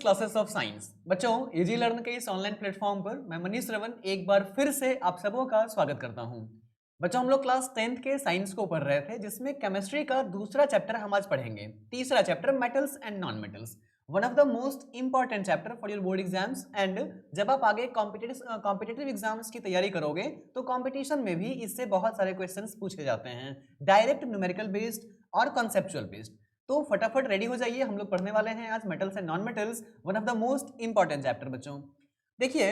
Classes of science. बच्चों, easy learn के इस ऑनलाइन प्लेटफॉर्म पर मैं मनीष श्रवण एक बार फिर से आप सबों का स्वागत करता हूं। बच्चों, हम लोग क्लास 10th के साइंस को पढ़ रहे थे, जिसमें केमिस्ट्री का दूसरा चैप्टर हम आज पढ़ेंगे। तीसरा chapter metals and non metals, one of the most important chapter for your board exams. And जब आप आगे कॉम्पिटिटिव एग्जाम्स की तैयारी करोगे तो कॉम्पिटिशन में भी इससे बहुत सारे क्वेश्चन पूछे जाते हैं, डायरेक्ट न्यूमेरिकल बेस्ड और कॉन्सेप्चुअल बेस्ड। तो फटाफट रेडी हो जाइए, हम लोग पढ़ने वाले हैं आज metals and non metals, one of the most important chapter. बच्चों देखिए,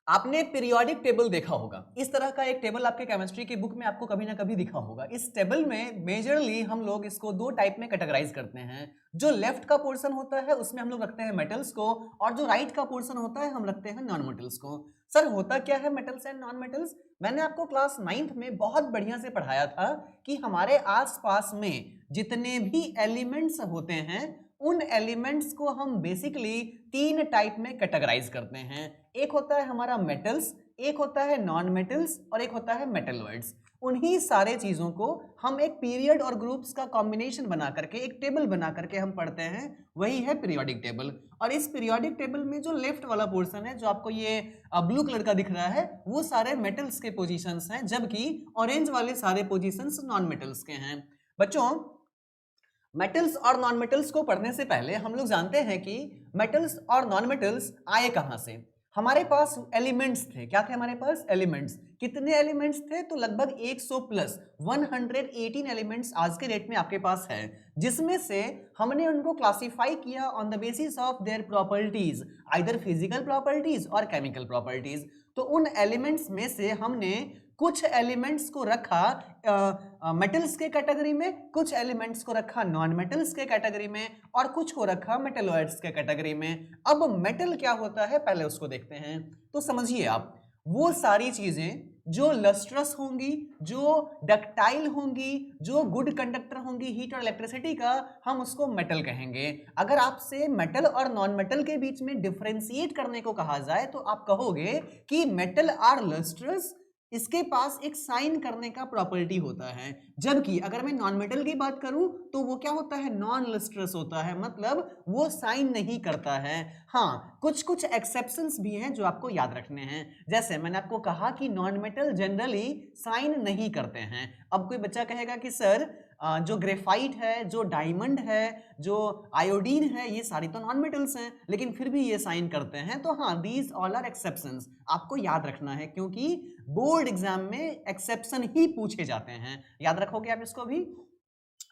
आपने पीरियोडिक टेबल देखा होगा। इस तरह का एक टेबल आपके केमिस्ट्री की बुक में आपको कभी ना कभी दिखा होगा। इस टेबल में मेजरली हम लोग इसको दो टाइप में कैटेगराइज करते हैं। जो लेफ्ट का पोर्शन होता है उसमें हम लोग रखते हैं मेटल्स को, और जो राइट का पोर्शन होता है हम रखते हैं नॉन मेटल्स को। सर, होता क्या है मेटल्स एंड नॉन मेटल्स? मैंने आपको क्लास 9th में बहुत बढ़िया से पढ़ाया था कि हमारे आसपास में जितने भी एलिमेंट्स होते हैं उन एलिमेंट्स को हम बेसिकली तीन टाइप में कैटेगराइज करते हैं। एक होता है हमारा मेटल्स, एक होता है नॉन मेटल्स और एक होता है मेटलॉइड्स। उन्हीं सारे चीजों को हम एक पीरियड और ग्रुप्स का कॉम्बिनेशन बना करके, एक टेबल बना करके हम पढ़ते हैं, वही है पीरियोडिक टेबल। और इस पीरियोडिक टेबल में जो लेफ्ट वाला पोर्शन है, जो आपको ये ब्लू कलर का दिख रहा है, वो सारे मेटल्स के पोजीशंस हैं, जबकि ऑरेंज वाले सारे पोजीशंस नॉन मेटल्स के हैं। बच्चों, मेटल्स और नॉन मेटल्स को पढ़ने से पहले हम लोग जानते हैं कि मेटल्स और नॉन मेटल्स आए कहां से। हमारे पास एलिमेंट्स थे। क्या थे हमारे पास? एलिमेंट्स। कितने एलिमेंट्स थे? तो लगभग 100 प्लस 118 एलिमेंट्स आज के डेट में आपके पास है, जिसमें से हमने उनको क्लासिफाई किया on the basis of their properties, either physical properties और केमिकल प्रॉपर्टीज। तो उन एलिमेंट्स में से हमने कुछ एलिमेंट्स को रखा मेटल्स के कैटेगरी में, कुछ एलिमेंट्स को रखा नॉन मेटल्स के कैटेगरी में, और कुछ को रखा मेटलॉइड्स के कैटेगरी में। अब मेटल क्या होता है पहले उसको देखते हैं। तो समझिए आप, वो सारी चीजें जो लस्ट्रस होंगी, जो डक्टाइल होंगी, जो गुड कंडक्टर होंगी हीट और इलेक्ट्रिसिटी का, हम उसको मेटल कहेंगे। अगर आपसे मेटल और नॉन मेटल के बीच में डिफरेंशिएट करने को कहा जाए तो आप कहोगे कि मेटल आर लस्ट्रस, इसके पास एक साइन करने का प्रॉपर्टी होता है। जबकि अगर मैं नॉन मेटल की बात करूं तो वो क्या होता है? नॉन लस्ट्रस होता है, मतलब वो साइन नहीं करता है। हाँ, कुछ कुछ एक्सेप्शंस भी हैं जो आपको याद रखने हैं। जैसे मैंने आपको कहा कि नॉन मेटल जनरली साइन नहीं करते हैं। अब कोई बच्चा कहेगा कि सर, जो ग्रेफाइट है, जो डायमंड है, जो आयोडीन है, ये सारी तो नॉन मेटल्स हैं, लेकिन फिर भी ये साइन करते हैं। तो हाँ, दीज ऑल आर एक्सेप्शंस, आपको याद रखना है, क्योंकि बोर्ड एग्जाम में एक्सेप्शन ही पूछे जाते हैं। याद रखोगे आप इसको भी।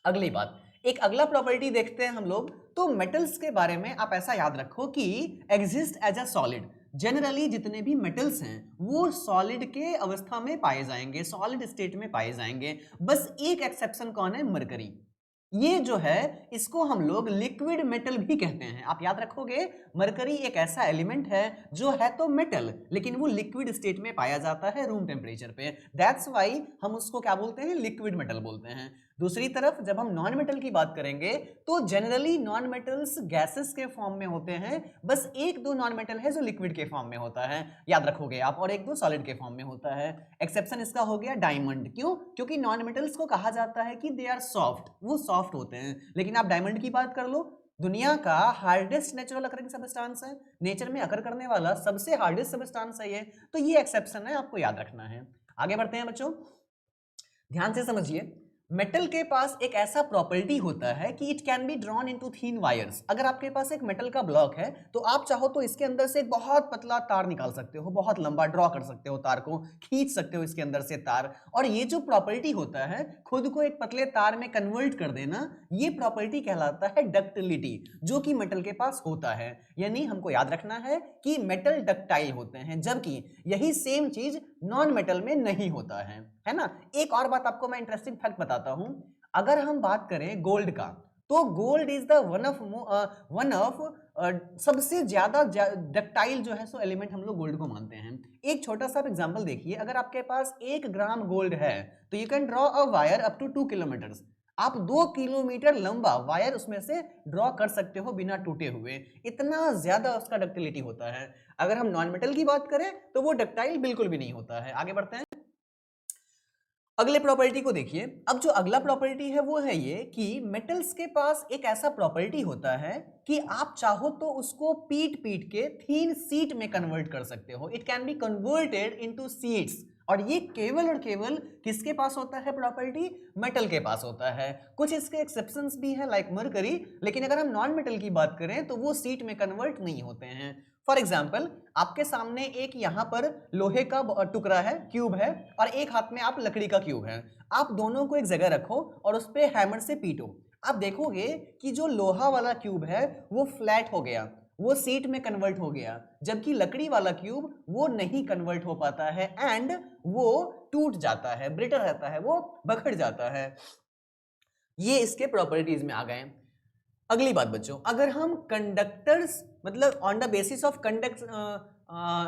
अगली बात, एक अगला प्रॉपर्टी देखते हैं हम लोग। तो मेटल्स के बारे में आप ऐसा याद रखो कि exist as a solid. Generally जितने भी मेटल्स हैं वो सॉलिड के अवस्था में पाए जाएंगे, सॉलिड स्टेट में पाए जाएंगे। बस एक एक्सेप्शन कौन है? मरकरी। ये जो है इसको हम लोग लिक्विड मेटल भी कहते हैं। आप याद रखोगे, मरकरी एक ऐसा एलिमेंट है जो है तो मेटल, लेकिन वो लिक्विड स्टेट में पाया जाता है रूम टेम्परेचर पे। दैट्स वाई हम उसको क्या बोलते हैं? लिक्विड मेटल बोलते हैं। दूसरी तरफ जब हम नॉन मेटल की बात करेंगे तो जनरली नॉन मेटल्स गैसेस के फॉर्म में होते हैं। बस एक दो नॉन मेटल है जो लिक्विड के फॉर्म में होता है, याद रखोगे आप, और एक दो सॉलिड के फॉर्म में होता है। एक्सेप्शन इसका हो गया डायमंड। क्यों? क्योंकि नॉन मेटल्स को कहा जाता है कि दे आर सॉफ्ट, वो सॉफ्ट होते हैं। लेकिन आप डायमंड की बात कर लो, दुनिया का हार्डेस्ट नेचुरल अकरिंग सब्सटेंस है, नेचर में अकर करने वाला सबसे हार्डेस्ट सब्सटेंस है ये। तो ये एक्सेप्शन है, आपको याद रखना है। आगे बढ़ते हैं बच्चों, ध्यान से समझिए। मेटल के पास एक ऐसा प्रॉपर्टी होता है कि it can be drawn into thin wires. अगर आपके पास एक मेटल का ब्लॉक है तो आप चाहो तो इसके अंदर से एक बहुत पतला तार निकाल सकते हो, बहुत लंबा ड्रॉ कर सकते हो, तार को खींच सकते हो इसके अंदर से तार। और ये जो प्रॉपर्टी होता है, खुद को एक पतले तार में कन्वर्ट कर देना, ये प्रॉपर्टी कहलाता है डक्टिलिटी, जो कि मेटल के पास होता है। यानी हमको याद रखना है कि मेटल डक्टाइल होते हैं, जबकि यही सेम चीज नॉन मेटल में नहीं होता है ना। एक और बात आपको मैं इंटरेस्टिंग फैक्ट बताता हूं। अगर हम बात करें गोल्ड का, तो gold is the one of सबसे ज्यादा डक्टाइल जो है सो एलिमेंट हम लोग गोल्ड को मानते हैं। एक छोटा सा एग्जांपल देखिए, अगर आपके पास 1 ग्राम गोल्ड है तो you can draw a wire up to 2 kilometre. आप 2 किलोमीटर लंबा वायर उसमें से ड्रॉ कर सकते हो बिना टूटे हुए। इतना ज्यादा उसका डक्टिलिटी होता है। अगर हम नॉन मेटल की बात करें तो वो डक्टाइल बिल्कुल भी नहीं होता है। आगे बढ़ते हैं। अगले प्रॉपर्टी को देखिए। अब जो अगला प्रॉपर्टी है वो है ये कि मेटल्स के पास एक ऐसा प्रॉपर्टी होता है कि आप चाहो तो उसको पीट पीट के थीन शीट में कन्वर्ट कर सकते हो। It can be converted into sheets. और ये केवल और केवल किसके पास होता है प्रॉपर्टी? मेटल के पास होता है। कुछ इसके एक्सेप्शंस भी हैं लाइक मरकरी, लेकिन अगर हम नॉन मेटल की बात करें तो वो शीट में कन्वर्ट नहीं होते हैं। फॉर एग्जाम्पल, आपके सामने एक यहाँ पर लोहे का टुकड़ा है, क्यूब है, और एक हाथ में आप लकड़ी का क्यूब है। आप दोनों को एक जगह रखो और उस पर हैमर से पीटो। आप देखोगे कि जो लोहा वाला क्यूब है वो फ्लैट हो गया, वो सीट में कन्वर्ट हो गया, जबकि लकड़ी वाला क्यूब वो नहीं कन्वर्ट हो पाता है एंड वो टूट जाता है, ब्रिटल रहता है, वो बखड़ जाता है। ये इसके प्रॉपर्टीज में आ गए। अगली बात बच्चों, अगर हम कंडक्टर्स मतलब on the basis of conduct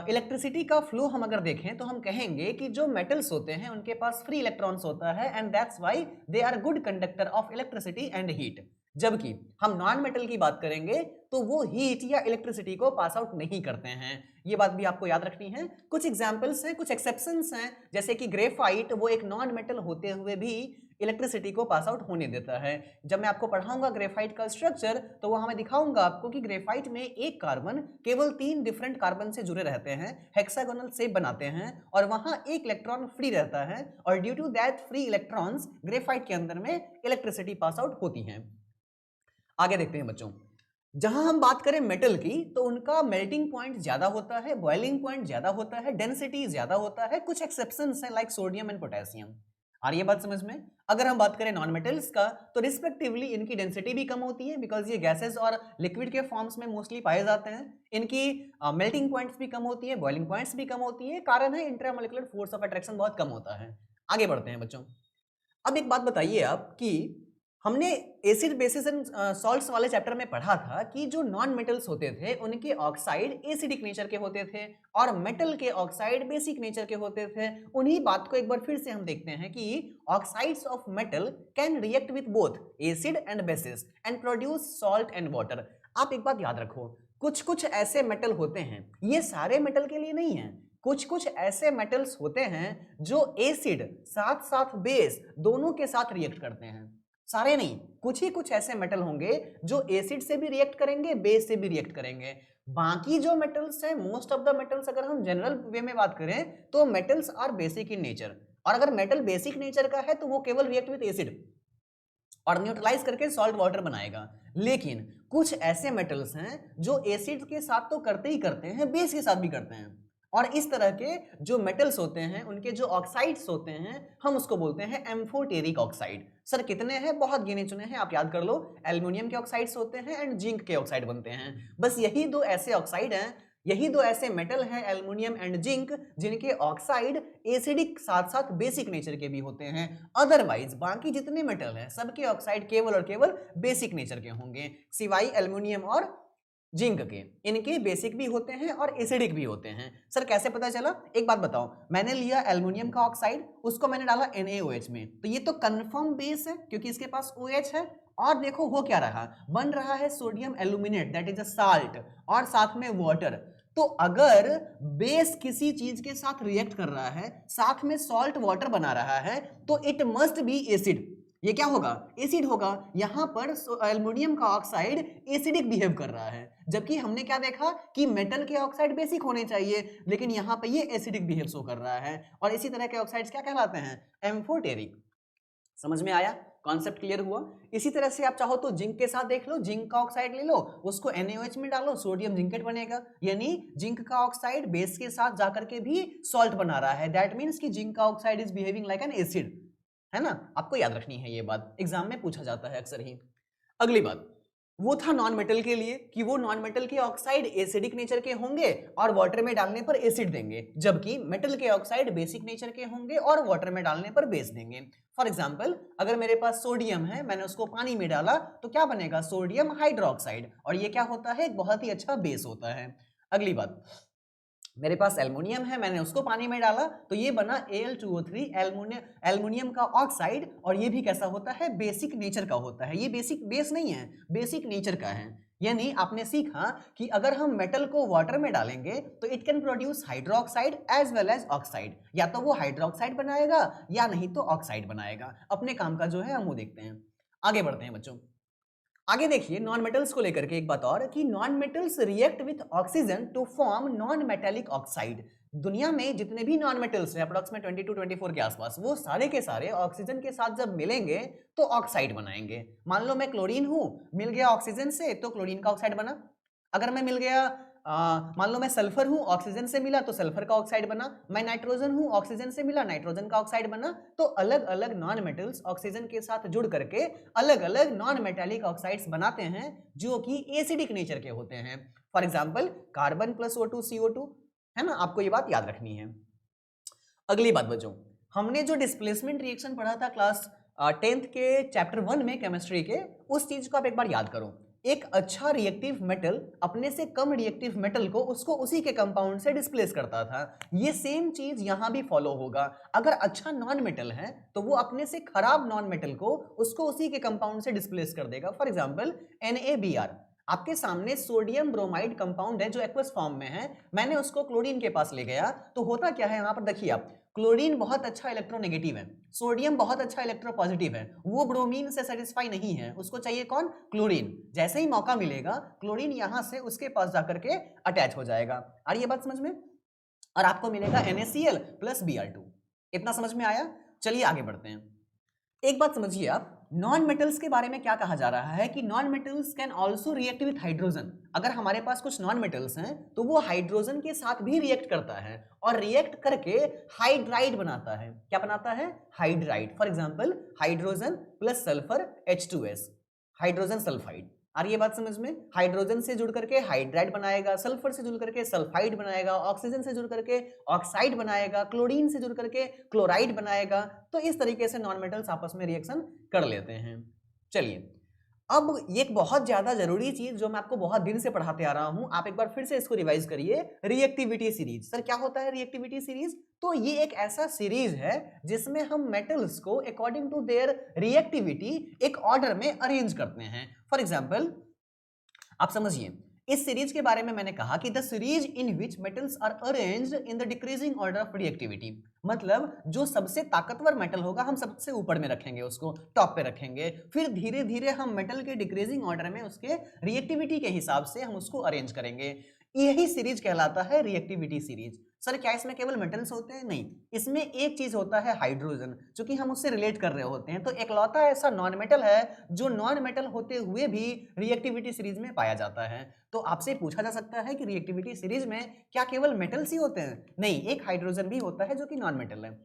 electricity का फ्लो हम अगर देखें तो हम कहेंगे कि जो मेटल्स होते हैं उनके पास फ्री इलेक्ट्रॉन्स होता है and that's why they are good conductor of electricity and heat. जबकि हम नॉन मेटल की बात करेंगे तो वो हीट या इलेक्ट्रिसिटी को पास आउट नहीं करते हैं। ये बात भी आपको याद रखनी है। कुछ एग्जांपल्स हैं, कुछ एक्सेप्शंस हैं, जैसे कि ग्रेफाइट वो एक नॉन मेटल होते हुए भी इलेक्ट्रिसिटी को पास आउट होने देता है। जब मैं आपको पढ़ाऊंगा ग्रेफाइट का स्ट्रक्चर तो वहां मैं दिखाऊंगा आपको कि ग्रेफाइट में एक कार्बन केवल 3 डिफरेंट कार्बन से जुड़े रहते हैं, हेक्सागोनल शेप बनाते हैं, और वहां एक इलेक्ट्रॉन फ्री रहता है, और due to that free electrons graphite के अंदर में इलेक्ट्रिसिटी पास आउट होती है। आगे देखते हैं बच्चों, जहां हम बात करें मेटल की तो उनका मेल्टिंग पॉइंट ज्यादा होता है, बॉइलिंग पॉइंट ज्यादा होता है, डेंसिटी ज्यादा होता है। कुछ एक्सेप्शंस हैं लाइक सोडियम एंड पोटेशियम। आ रही है बात समझ में? अगर हम बात करें नॉन मेटल्स का तो रिस्पेक्टिवली इनकी डेंसिटी भी कम होती है बिकॉज ये गैसेस और लिक्विड के फॉर्म्स में मोस्टली पाए जाते हैं। इनकी मेल्टिंग पॉइंट्स भी कम होती है, बॉइलिंग पॉइंट्स भी कम होती है। कारण है इंट्रामोलिकुलर फोर्स ऑफ अट्रैक्शन बहुत कम होता है। आगे बढ़ते हैं बच्चों। अब एक बात बताइए आप कि हमने एसिड बेसिस एंड सॉल्ट्स वाले चैप्टर में पढ़ा था कि जो नॉन मेटल्स होते थे उनके ऑक्साइड एसिडिक नेचर के होते थे और मेटल के ऑक्साइड बेसिक नेचर के होते थे। उन्हीं बात को एक बार फिर से हम देखते हैं कि oxides of metal can react with both acid and bases and produce salt and water. आप एक बात याद रखो, कुछ कुछ ऐसे मेटल होते हैं, ये सारे मेटल के लिए नहीं है, कुछ कुछ ऐसे मेटल्स होते हैं जो एसिड साथ साथ बेस दोनों के साथ रिएक्ट करते हैं। सारे नहीं, कुछ ही कुछ ऐसे मेटल होंगे जो एसिड से भी रिएक्ट करेंगे, बेस से भी रिएक्ट करेंगे। बाकी जो मेटल्स हैं, मोस्ट ऑफ द मेटल्स अगर हम जनरल वे में बात करें तो metals are basic in nature, और अगर मेटल बेसिक नेचर का है तो वो केवल रिएक्ट विद एसिड और न्यूट्रलाइज करके सॉल्ट वाटर बनाएगा। लेकिन कुछ ऐसे मेटल्स हैं जो एसिड के साथ तो करते ही करते हैं, बेस के साथ भी करते हैं, और इस तरह के जो मेटल्स होते हैं उनके जो ऑक्साइड्स होते हैं हम उसको बोलते हैं एम्फोटेरिक ऑक्साइड। सर कितने हैं? बहुत गिने चुने हैं, आप याद कर लो। एल्युमिनियम के ऑक्साइड्स होते हैं एंड जिंक के ऑक्साइड बनते हैं। बस यही दो ऐसे ऑक्साइड हैं, यही दो ऐसे मेटल हैं एल्युमिनियम एंड जिंक जिनके ऑक्साइड एसिडिक साथ साथ बेसिक नेचर के भी होते हैं। अदरवाइज बाकी जितने मेटल हैं सबके ऑक्साइड केवल और केवल बेसिक नेचर के होंगे, सिवाय एल्युमिनियम और जिंक के। इनके बेसिक भी होते हैं और एसिडिक भी होते हैं। सर कैसे पता चला? एक बात बताओ, मैंने लिया एल्युमिनियम का ऑक्साइड, उसको मैंने डाला NaOH में, तो ये तो कंफर्म बेस है क्योंकि इसके पास OH है, और देखो हो क्या रहा, बन रहा है sodium aluminate that is a salt, और साथ में वाटर। तो अगर बेस किसी चीज के साथ रिएक्ट कर रहा है, साथ में सॉल्ट वाटर बना रहा है, तो इट मस्ट बी एसिड। ये क्या होगा? एसिड होगा। यहां पर एल्युमिनियम का ऑक्साइड एसिडिक बिहेव कर रहा है, जबकि हमने क्या देखा कि मेटल के ऑक्साइड बेसिक होने चाहिए, लेकिन यहां पर ये एसिडिक बिहेव शो कर रहा है। और इसी तरह के ऑक्साइड्स क्या कहलाते हैं? एम्फोटेरिक। समझ में आया? कॉन्सेप्ट क्लियर हुआ? इसी तरह से आप चाहो तो जिंक के साथ देख लो, जिंक का ऑक्साइड ले लो, उसको NaOH में डालो, सोडियम जिंकेट बनेगा, यानी जिंक का ऑक्साइड बेस के साथ जाकर के भी सॉल्ट बना रहा है। दैट मीन्स कि जिंक का oxide is behaving like an acid, है ना? आपको याद रखनी है ये बात, एग्जाम में पूछा जाता है अक्सर ही। अगली बात, वो था नॉन मेटल के लिए कि वो नॉन मेटल के ऑक्साइड एसिडिक नेचर के होंगे और वाटर में डालने पर एसिड देंगे, जबकि मेटल के ऑक्साइड बेसिक नेचर के होंगे और वाटर में डालने पर बेस देंगे। फॉर एग्जाम्पल, अगर मेरे पास सोडियम है, मैंने उसको पानी में डाला तो क्या बनेगा? सोडियम हाइड्रोक्साइड, और ये क्या होता है? एक बहुत ही अच्छा बेस होता है। अगली बात, मेरे पास एल्युमिनियम है, मैंने उसको पानी में डाला तो ये बना Al2O3 एल्युमिनियम का ऑक्साइड, और ये भी कैसा होता है? बेसिक नेचर का होता है। ये बेसिक बेस नहीं है, बेसिक नेचर का है। यानी आपने सीखा कि अगर हम मेटल को वाटर में डालेंगे तो it can produce hydroxide as well as oxide, या तो वो हाइड्रोक्साइड बनाएगा या नहीं तो ऑक्साइड बनाएगा। अपने काम का जो है हम वो देखते हैं। आगे बढ़ते हैं बच्चों। आगे देखिए नॉन मेटल्स को लेकर के एक बात और कि non metals react with oxygen to form non metallic oxide. दुनिया में जितने भी नॉन मेटल्स हैं अप्रोक्सीमेट 22 to 24 के आसपास, वो सारे के सारे ऑक्सीजन के साथ जब मिलेंगे तो ऑक्साइड बनाएंगे। मान लो मैं क्लोरीन हूं, मिल गया ऑक्सीजन से तो क्लोरीन का ऑक्साइड बना। अगर मैं मिल गया मान लो मैं सल्फर हूं, ऑक्सीजन से मिला तो सल्फर का ऑक्साइड बना। मैं नाइट्रोजन हूं, ऑक्सीजन से मिला, नाइट्रोजन का ऑक्साइड बना। तो अलग अलग नॉन मेटल्स ऑक्सीजन के साथ जुड़ करके अलग अलग नॉन मेटेलिक ऑक्साइड्स बनाते हैं जो कि एसिडिक नेचर के होते हैं। For example carbon plus O2 CO2, है ना, आपको ये बात याद रखनी है। अगली बात बच्चों, हमने जो डिस्प्लेसमेंट रिएक्शन पढ़ा था क्लास 10th के चैप्टर 1 में केमिस्ट्री के, उस चीज को आप एक बार याद करो। एक अच्छा रिएक्टिव मेटल अपने से कम रिएक्टिव मेटल को उसको उसी के कंपाउंड से डिस्प्लेस करता था। ये सेम चीज यहां भी फॉलो होगा। अगर अच्छा नॉन मेटल है तो वो अपने से खराब नॉन मेटल को उसको उसी के कंपाउंड से डिस्प्लेस कर देगा। फॉर एग्जांपल NaBr, आपके सामने सोडियम ब्रोमाइड कंपाउंड है जो एक्वस फॉर्म में है, मैंने उसको क्लोरीन के पास ले गया तो होता क्या है यहाँ पर देखिए आप, क्लोरीन बहुत अच्छा इलेक्ट्रोनेगेटिव है, सोडियम बहुत अच्छा इलेक्ट्रोपॉजिटिव है, वो ब्रोमीन से सेटिस्फाई नहीं है, उसको चाहिए कौन, क्लोरीन। जैसे ही मौका मिलेगा क्लोरीन यहां से उसके पास जाकर के अटैच हो जाएगा। आ रही है बात समझ में? और आपको मिलेगा NaCl प्लस Br2। इतना समझ में आया? चलिए आगे बढ़ते हैं। एक बात समझिए आप, नॉन मेटल्स के बारे में क्या कहा जा रहा है कि non metals can also react with hydrogen. अगर हमारे पास कुछ नॉन मेटल्स हैं तो वो हाइड्रोजन के साथ भी रिएक्ट करता है और रिएक्ट करके हाइड्राइड बनाता है। क्या बनाता है? Hydride. For example hydrogen plus sulphur H2S, hydrogen sulphide. आ रही है बात समझ में? हाइड्रोजन से जुड़ करके हाइड्राइड बनाएगा, सल्फर से जुड़ करके सल्फाइड बनाएगा, ऑक्सीजन से जुड़ करके ऑक्साइड बनाएगा, क्लोरीन से जुड़ करके क्लोराइड बनाएगा। तो इस तरीके से नॉन मेटल्स आपस में रिएक्शन कर लेते हैं। चलिए अब एक बहुत ज्यादा जरूरी चीज जो मैं आपको बहुत दिन से पढ़ाते आ रहा हूं, आप एक बार फिर से इसको रिवाइज करिए। Reactivity series. सर क्या होता है रिएक्टिविटी सीरीज? तो ये एक ऐसा सीरीज है जिसमें हम मेटल्स को अकॉर्डिंग टू देयर रिएक्टिविटी एक ऑर्डर में अरेंज करते हैं। फॉर एग्जाम्पल आप समझिए, इस सीरीज के बारे में मैंने कहा कि the series in which metals are arranged in the decreasing order of reactivity. मतलब जो सबसे ताकतवर मेटल होगा हम सबसे ऊपर में रखेंगे, उसको टॉप पे रखेंगे, फिर धीरे धीरे हम मेटल के डिक्रीजिंग ऑर्डर में उसके रिएक्टिविटी के हिसाब से हम उसको अरेंज करेंगे। यही सीरीज कहलाता है रिएक्टिविटी सीरीज। सर क्या इसमें केवल मेटल्स होते हैं? नहीं, इसमें एक चीज होता है हाइड्रोजन, क्योंकि हम उससे रिलेट कर रहे होते हैं। तो एकलौता ऐसा नॉन मेटल है जो नॉन मेटल होते हुए भी रिएक्टिविटी सीरीज में पाया जाता है। तो आपसे पूछा जा सकता है कि रिएक्टिविटी सीरीज में क्या केवल मेटल्स ही होते हैं? नहीं, एक हाइड्रोजन भी होता है जो कि नॉन मेटल है।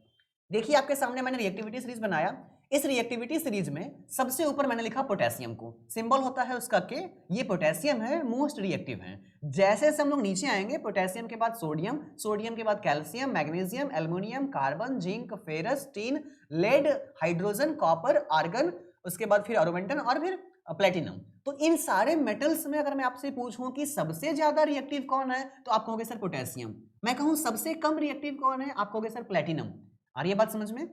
देखिए आपके सामने मैंने रिएक्टिविटी सीरीज बनाया। इस रिएक्टिविटी सीरीज में सबसे ऊपर मैंने लिखा पोटेशियम को, सिंबल होता है उसका के। ये पोटेशियम है, मोस्ट रिएक्टिव है। जैसे जैसे हम लोग नीचे आएंगे, पोटेशियम के बाद सोडियम, सोडियम के बाद calcium, magnesium, aluminium, carbon, zinc, ferrous, tin, lead, hydrogen, copper, argon, उसके बाद फिर ऑर्गेंटन और फिर प्लेटिनम। तो इन सारे मेटल्स में अगर मैं आपसे पूछूं कि सबसे ज्यादा रिएक्टिव कौन है तो आप कहोगे सर पोटेशियम। मैं कहूं सबसे कम रिएक्टिव कौन है, आप कहोगे सर प्लेटिनम। आ रही है बात समझ में?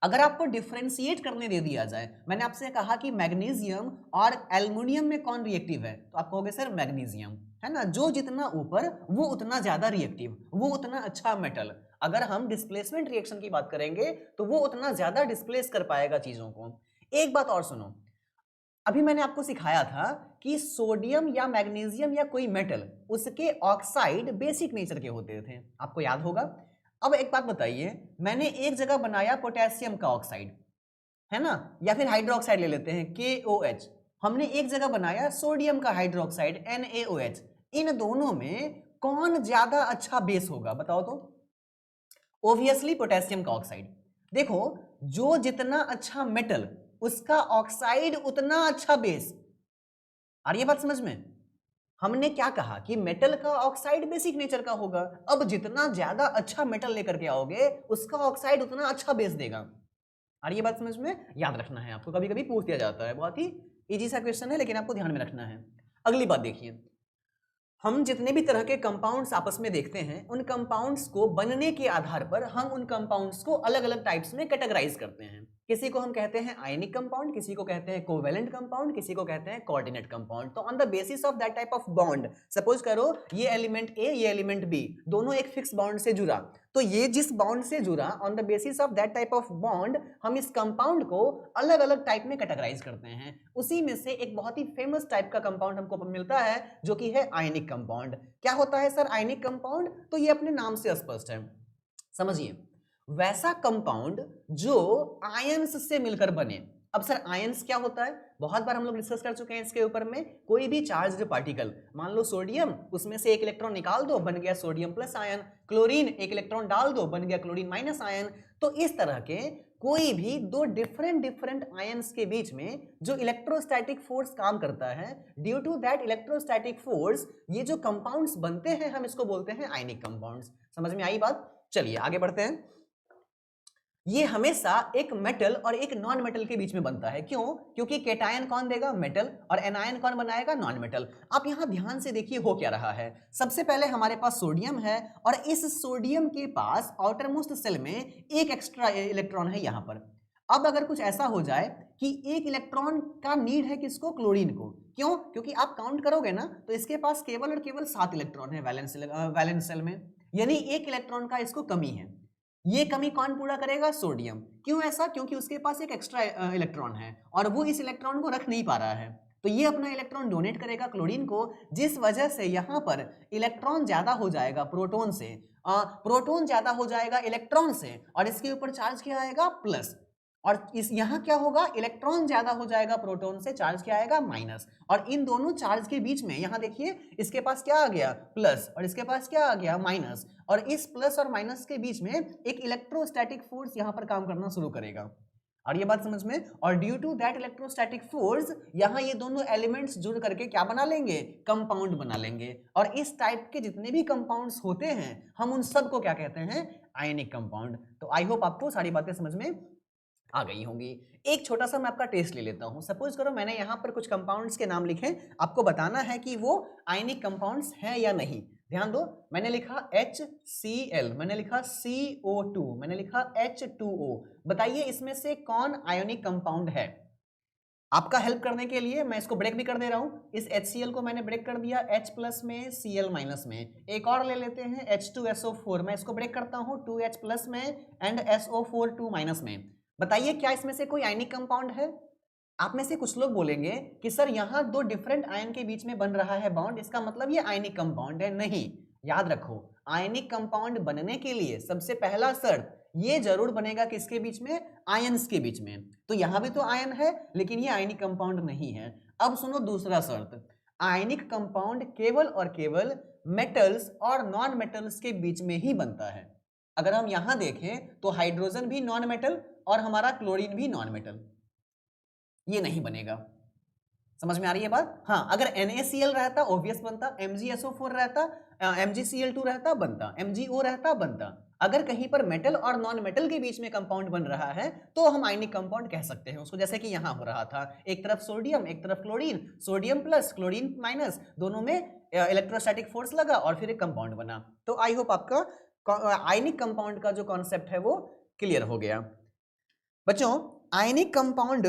अगर आपको डिफरेंशिएट करने दे दिया जाए, मैंने आपसे कहा कि मैग्नीशियम और एल्युमिनियम में कौन रिएक्टिव है, तो आप कहोगे सर मैग्नीशियम, है ना। जो जितना ऊपर वो उतना ज्यादा रिएक्टिव, वो उतना अच्छा मेटल। अगर हम डिस्प्लेसमेंट रिएक्शन की बात करेंगे तो वो उतना ज्यादा डिस्प्लेस कर पाएगा चीजों को। एक बात और सुनो, अभी मैंने आपको सिखाया था कि सोडियम या मैग्नीशियम या कोई मेटल, उसके ऑक्साइड बेसिक नेचर के होते थे, आपको याद होगा। अब एक बात बताइए, मैंने एक जगह बनाया पोटेशियम का ऑक्साइड, है ना, या फिर हाइड्रोक्साइड ले लेते हैं KOH। हमने एक जगह बनाया सोडियम का हाइड्रोक्साइड NaOH। इन दोनों में कौन ज्यादा अच्छा बेस होगा बताओ तो? ऑब्वियसली पोटेशियम का ऑक्साइड। देखो, जो जितना अच्छा मेटल उसका ऑक्साइड उतना अच्छा बेस। आ रही है बात समझ में? हमने क्या कहा कि मेटल का ऑक्साइड बेसिक नेचर का होगा। अब जितना ज्यादा अच्छा मेटल लेकर के आओगे उसका ऑक्साइड उतना अच्छा बेस देगा। आ रही है बात समझ में? याद रखना है आपको, कभी कभी पूछ दिया जाता है, बहुत ही इजी सा क्वेश्चन है लेकिन आपको ध्यान में रखना है। अगली बात देखिए, हम जितने भी तरह के कंपाउंड्स आपस में देखते हैं, उन कंपाउंड्स को बनने के आधार पर हम उन कंपाउंड्स को अलग अलग टाइप्स में कैटेगराइज करते हैं। किसी को हम कहते हैं आयनिक कंपाउंड, किसी को कहते हैं कोवेलेंट कंपाउंड, किसी को कहते हैं कोऑर्डिनेट कंपाउंड। तो on the basis of that type of bond, suppose करो ये एलिमेंट ए, ये एलिमेंट बी, दोनों एक फिक्स बॉन्ड से जुड़ा, तो ये जिस बॉन्ड से जुड़ा, on the basis of that type of bond हम इस कंपाउंड को अलग अलग टाइप में कैटेगराइज करते हैं। उसी में से एक बहुत ही फेमस टाइप का कंपाउंड हमको मिलता है जो कि है आयनिक कंपाउंड। क्या होता है सर आयनिक कंपाउंड? तो ये अपने नाम से स्पष्ट है, समझिए, वैसा कंपाउंड जो आयंस से मिलकर बने। अब सर आयंस क्या होता है? बहुत बार हम लोग डिस्कस कर चुके हैं इसके ऊपर में। कोई भी चार्ज्ड पार्टिकल, मान लो सोडियम, उसमें से एक इलेक्ट्रॉन निकाल दो, बन गया सोडियम प्लस आयन। क्लोरीन, एक इलेक्ट्रॉन डाल दो, बन गया क्लोरीन माइनस आयन। तो इस तरह के कोई भी दो डिफरेंट आयंस के बीच में जो इलेक्ट्रोस्टैटिक फोर्स काम करता है, due to that electrostatic force ये जो कंपाउंड्स बनते हैं हम इसको बोलते हैं आयनिक कंपाउंड्स। समझ में आई बात? चलिए आगे बढ़ते हैं। ये हमेशा एक मेटल और एक नॉन मेटल के बीच में बनता है। क्यों? क्योंकि केटायन कौन देगा? मेटल, और एनायन कौन बनाएगा? Non metal. आप यहां ध्यान से देखिए हो क्या रहा है। सबसे पहले हमारे पास सोडियम है और इस सोडियम के पास आउटर मोस्ट सेल में एक एक्स्ट्रा इलेक्ट्रॉन है यहां पर। अब अगर कुछ ऐसा हो जाए कि एक इलेक्ट्रॉन का नीड है किसको? क्लोरीन को। क्यों? क्योंकि आप काउंट करोगे ना तो इसके पास केवल और केवल 7 इलेक्ट्रॉन है वैलेंस सेल में, यानी एक इलेक्ट्रॉन का इसको कमी है। ये कमी कौन पूरा करेगा? सोडियम। क्यों ऐसा? क्योंकि उसके पास एक एक्स्ट्रा इलेक्ट्रॉन है और वो इस इलेक्ट्रॉन को रख नहीं पा रहा है, तो ये अपना इलेक्ट्रॉन डोनेट करेगा क्लोरीन को, जिस वजह से यहाँ पर इलेक्ट्रॉन ज्यादा हो जाएगा प्रोटॉन से, प्रोटॉन ज्यादा हो जाएगा इलेक्ट्रॉन से, और इसके ऊपर चार्ज क्या आएगा? प्लस। और इस यहाँ क्या होगा? इलेक्ट्रॉन ज्यादा हो जाएगा प्रोटॉन से, चार्ज क्या आएगा? माइनस। और इन दोनों चार्ज के बीच में यहाँ देखिए इसके पास क्या आ गया? प्लस, और इसके पास क्या आ गया? माइनस। और इस प्लस और माइनस के बीच में एक इलेक्ट्रोस्टैटिक फोर्स यहाँ पर काम करना शुरू करेगा। और ये बात समझ में? और due to that electrostatic force यहाँ ये दोनों एलिमेंट्स जुड़ करके क्या बना लेंगे? कंपाउंड बना लेंगे। और इस टाइप के जितने भी कंपाउंड्स होते हैं हम उन सबको क्या कहते हैं? Ionic compound. तो आई होप आपको सारी बातें समझ में आ गई होंगी। एक छोटा सा मैं आपका टेस्ट ले लेता हूं। सपोज करो मैंने यहां पर कुछ कंपाउंड्स के नाम लिखे, आपको बताना है कि वो आयनिक कंपाउंड्स हैं या नहीं। ध्यान दो, मैंने लिखा HCl, मैंने लिखा CO2, मैंने लिखा H2O। बताइए इसमें से कौन आयोनिक कंपाउंड है? आपका हेल्प करने के लिए मैं इसको ब्रेक भी कर दे रहा हूं। इस HCl को मैंने ब्रेक कर दिया H प्लस में, Cl माइनस में। एक और ले लेते हैं H2SO4, मैं इसको ब्रेक करता हूं 2H प्लस में एंड SO4 2 माइनस में। बताइए क्या इसमें से कोई आयनिक कंपाउंड है? आप में से कुछ लोग बोलेंगे कि सर यहाँ दो डिफरेंट आयन के बीच में बन रहा है बॉन्ड, इसका मतलब ये आयनिक कंपाउंड है। नहीं, याद रखो आयनिक कंपाउंड बनने के लिए सबसे पहला शर्त ये जरूर बनेगा किसके बीच में? आयंस के बीच में। तो यहां भी तो आयन है लेकिन ये आयनिक कंपाउंड नहीं है। अब सुनो दूसरा शर्त, आयनिक कंपाउंड केवल और केवल मेटल्स और नॉन मेटल्स के बीच में ही बनता है। अगर हम यहां देखें तो हाइड्रोजन भी नॉन मेटल और हमारा क्लोरीन भी नॉन मेटल, ये नहीं बनेगा। समझ में आ रही है बात? हाँ, अगर NaCl रहता ऑब्वियस बनता, MgSO4 रहता, MgCl2 रहता बनता, MgO रहता बनता। अगर कहीं पर मेटल और नॉन मेटल के बीच में कंपाउंड बन रहा है तो हम आयनिक कंपाउंड कह सकते हैं उसको, जैसे कि यहां हो रहा था, एक तरफ सोडियम एक तरफ chlorine, sodium plus chlorine minus, दोनों में इलेक्ट्रोस्टैटिक फोर्स लगा और फिर एक कंपाउंड बना। तो आई होप आपका आयनिक कंपाउंड का जो कॉन्सेप्ट है वो क्लियर हो गया। बच्चों आयनिक कंपाउंड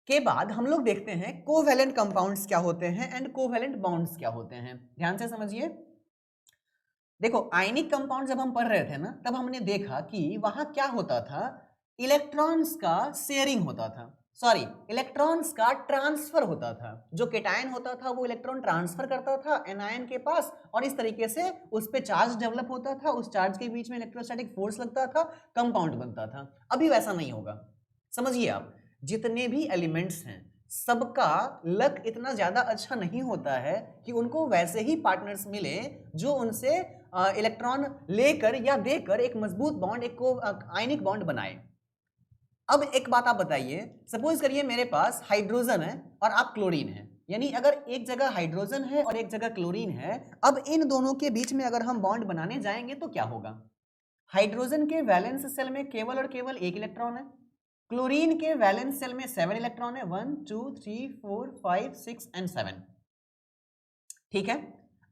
के बाद हम लोग देखते हैं कोवेलेंट कंपाउंड्स क्या होते हैं एंड कोवेलेंट बॉन्ड्स क्या होते हैं। ध्यान से समझिए। देखो आयनिक कंपाउंड जब हम पढ़ रहे थे ना तब हमने देखा कि वहां क्या होता था, इलेक्ट्रॉन्स का शेयरिंग होता था, सॉरी इलेक्ट्रॉन्स का ट्रांसफर होता था। जो केटायन होता था वो इलेक्ट्रॉन ट्रांसफर करता था एनायन के पास और इस तरीके से उस पे चार्ज डेवलप होता था, उस चार्ज के बीच में इलेक्ट्रोस्टैटिक फोर्स लगता था, कंपाउंड बनता था। अभी वैसा नहीं होगा। समझिए आप, जितने भी एलिमेंट्स हैं सबका लक इतना ज्यादा अच्छा नहीं होता है कि उनको वैसे ही पार्टनर्स मिले जो उनसे इलेक्ट्रॉन लेकर या देकर एक मजबूत बॉन्ड, एक आयनिक बॉन्ड बनाए। अब एक बात आप बताइए, सपोज करिए मेरे पास हाइड्रोजन है और आप क्लोरीन है, यानी अगर एक जगह हाइड्रोजन है और एक जगह क्लोरीन है, अब इन दोनों के बीच में अगर हम बॉन्ड बनाने जाएंगे तो क्या होगा? हाइड्रोजन के वैलेंस सेल में केवल और केवल एक इलेक्ट्रॉन है, क्लोरीन के वैलेंस सेल में 7 इलेक्ट्रॉन है, 1 2 3 4 5 6 एंड 7। ठीक है,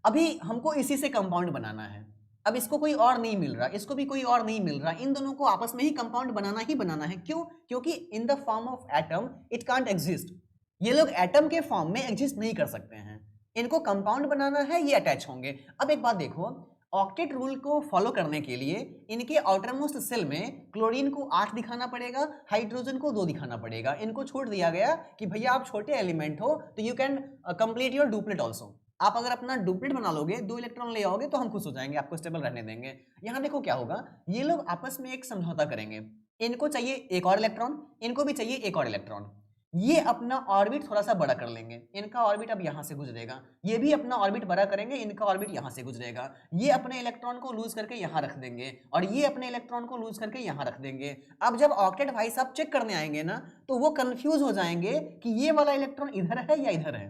अभी हमको इसी से कंपाउंड बनाना है। अब इसको कोई और नहीं मिल रहा, इसको भी कोई और नहीं मिल रहा, इन दोनों को आपस में ही कंपाउंड बनाना ही बनाना है। क्यों? क्योंकि in the form of atom it can't exist. ये लोग एटम के फॉर्म में एग्जिस्ट नहीं कर सकते हैं, इनको कंपाउंड बनाना है, ये अटैच होंगे। अब एक बात देखो, ऑक्टेट रूल को फॉलो करने के लिए इनके आउटर मोस्ट सेल में क्लोरीन को 8 दिखाना पड़ेगा, हाइड्रोजन को 2 दिखाना पड़ेगा। इनको छोड़ दिया गया कि भैया आप छोटे एलिमेंट हो तो you can complete your duplet also. आप अगर अपना डुप्लेट बना लोगे, 2 इलेक्ट्रॉन ले आओगे तो हम खुश हो जाएंगे, आपको स्टेबल रहने देंगे। यहाँ देखो क्या होगा, ये लोग आपस में एक समझौता करेंगे, इनको चाहिए एक और इलेक्ट्रॉन, इनको भी चाहिए एक और इलेक्ट्रॉन। ये अपना ऑर्बिट थोड़ा सा बड़ा कर लेंगे, इनका ऑर्बिट अब यहां से गुजरेगा, ये भी अपना ऑर्बिट बड़ा करेंगे, इनका ऑर्बिट यहां से गुजरेगा। ये अपने इलेक्ट्रॉन को लूज करके यहां रख देंगे और ये अपने इलेक्ट्रॉन को लूज करके यहां रख देंगे। अब जब ऑक्टेट भाई साहब चेक करने आएंगे ना, तो वो कंफ्यूज हो जाएंगे कि ये वाला इलेक्ट्रॉन इधर है या इधर है,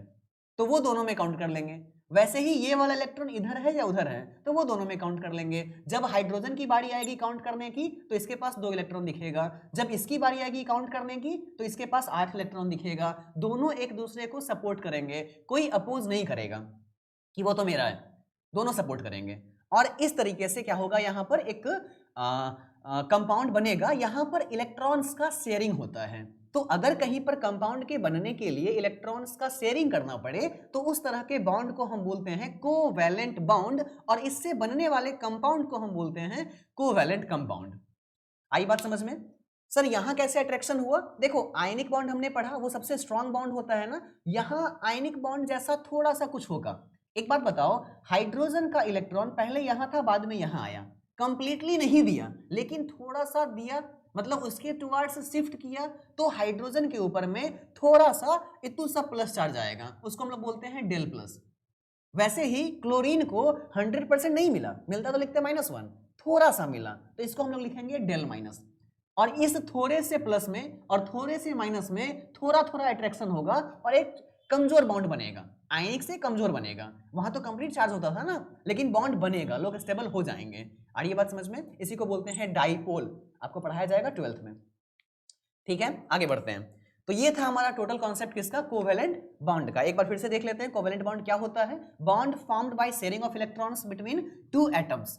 तो वो दोनों में काउंट कर लेंगे। वैसे ही ये वाला इलेक्ट्रॉन इधर है या उधर है, तो वो दोनों में काउंट कर लेंगे। जब हाइड्रोजन की बारी आएगी काउंट करने की, तो इसके पास 2 इलेक्ट्रॉन दिखेगा। जब इसकी बारी आएगी काउंट करने की, तो इसके पास 8 इलेक्ट्रॉन दिखेगा। दोनों एक दूसरे को सपोर्ट करेंगे, कोई अपोज नहीं करेगा कि वो तो मेरा है, दोनों सपोर्ट करेंगे। और इस तरीके से क्या होगा, यहाँ पर एक कंपाउंड बनेगा। यहाँ पर इलेक्ट्रॉन्स का शेयरिंग होता है, तो अगर कहीं पर कंपाउंड के बनने के लिए इलेक्ट्रॉन्स का शेयरिंग करना पड़े, तो उस तरह के बॉन्ड को हम बोलते हैं कोवैलेंट बॉन्ड, और इससे बनने वाले कंपाउंड को हम बोलते हैं कोवैलेंट कंपाउंड। आई बात समझ में? सर यहां कैसे अट्रैक्शन हुआ? देखो आयनिक बॉन्ड हमने पढ़ा, वो सबसे स्ट्रॉन्ग बॉन्ड होता है ना, यहां आयनिक बॉन्ड जैसा थोड़ा सा कुछ होगा। एक बात बताओ, हाइड्रोजन का इलेक्ट्रॉन पहले यहां था, बाद में यहां आया, कंप्लीटली नहीं दिया लेकिन थोड़ा सा दिया, मतलब उसके टुवर्ड्स शिफ्ट किया, तो हाइड्रोजन के ऊपर में थोड़ा सा इतू सा प्लस चार्ज आएगा, उसको हम लोग बोलते हैं डेल प्लस। वैसे ही क्लोरीन को 100% नहीं मिला, मिलता तो लिखते -1, थोड़ा सा मिला, तो इसको हम लोग लिखेंगे डेल माइनस। और इस थोड़े से प्लस में और थोड़े से माइनस में थोड़ा थोड़ा अट्रैक्शन होगा और एक कमजोर बॉन्ड बनेगा, आयनिक से कमजोर बनेगा। वहां तो कंप्लीट चार्ज होता था ना, लेकिन बॉन्ड बनेगा, लोग स्टेबल हो जाएंगे। और ये बात समझ में, इसी को बोलते हैं डाइपोल, आपको पढ़ाया जाएगा 12th में। ठीक है, आगे बढ़ते हैं। तो ये था हमारा टोटल कॉन्सेप्ट किसका, कोवेलेंट बॉन्ड का। एक बार फिर से देख लेते हैं कोवेलेंट बॉन्ड क्या होता है। Bond formed by sharing of electrons between 2 atoms.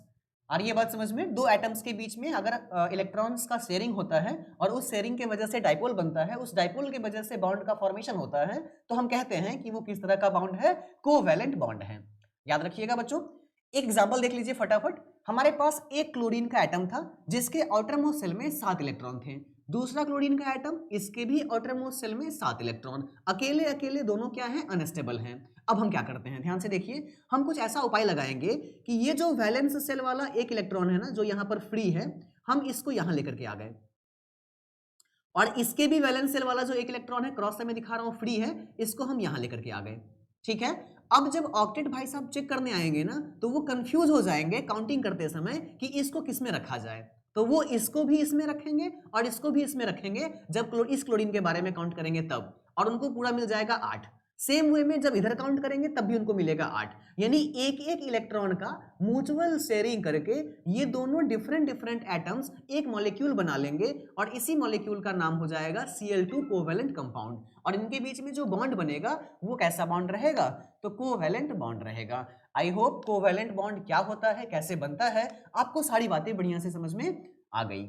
और ये बात समझ में, 2 एटम्स के बीच में अगर इलेक्ट्रॉन्स का शेयरिंग होता है और उस शेयरिंग के वजह से डाइपोल बनता है, उस डाइपोल के वजह से बॉन्ड का फॉर्मेशन होता है, तो हम कहते हैं कि वो किस तरह का बॉन्ड है, कोवेलेंट बॉन्ड है। याद रखिएगा बच्चों। एक एग्जांपल देख लीजिए फटाफट। हमारे पास एक क्लोरीन का एटम था जिसके आउटर मोस्ट शेल में 7 इलेक्ट्रॉन थे, दूसरा क्लोरीन का एटम, इसके भी आउटर मोस्ट शेल में 7 इलेक्ट्रॉन, अकेले अकेले दोनों क्या हैं, अनस्टेबल हैं। अब हम क्या करते हैं, ध्यान से देखिए, हम कुछ ऐसा उपाय लगाएंगे कि ये जो वैलेंस शेल वाला एक इलेक्ट्रॉन है ना, जो यहाँ पर फ्री है, हम इसको यहाँ लेकर के आ गए, और इसके भी वैलेंस शेल वाला जो एक इलेक्ट्रॉन है, क्रॉस से मैं दिखा रहा हूँ, फ्री है, इसको हम यहाँ लेकर के आ गए। ठीक है, अब जब ऑक्टेट भाई साहब चेक करने आएंगे ना, तो वो कंफ्यूज हो जाएंगे काउंटिंग करते समय कि इसको किस में रखा जाए, तो वो इसको भी इसमें रखेंगे और इसको भी इसमें रखेंगे जब इस क्लोरीन के बारे में काउंट करेंगे तब, और उनको पूरा मिल जाएगा 8। सेम वे में जब इधर काउंट करेंगे तब भी उनको मिलेगा 8, यानी एक एक इलेक्ट्रॉन का म्यूचुअल शेयरिंग करके ये दोनों डिफरेंट डिफरेंट एटम्स एक मॉलिक्यूल बना लेंगे, और इसी मॉलिक्यूल का नाम हो जाएगा Cl2 कोवेलेंट कंपाउंड। और इनके बीच में जो बॉन्ड बनेगा वो कैसा बॉन्ड रहेगा, तो कोवेलेंट बॉन्ड रहेगा। आई होप कोवेलेंट बॉन्ड क्या होता है, कैसे बनता है, आपको सारी बातें बढ़िया से समझ में आ गई।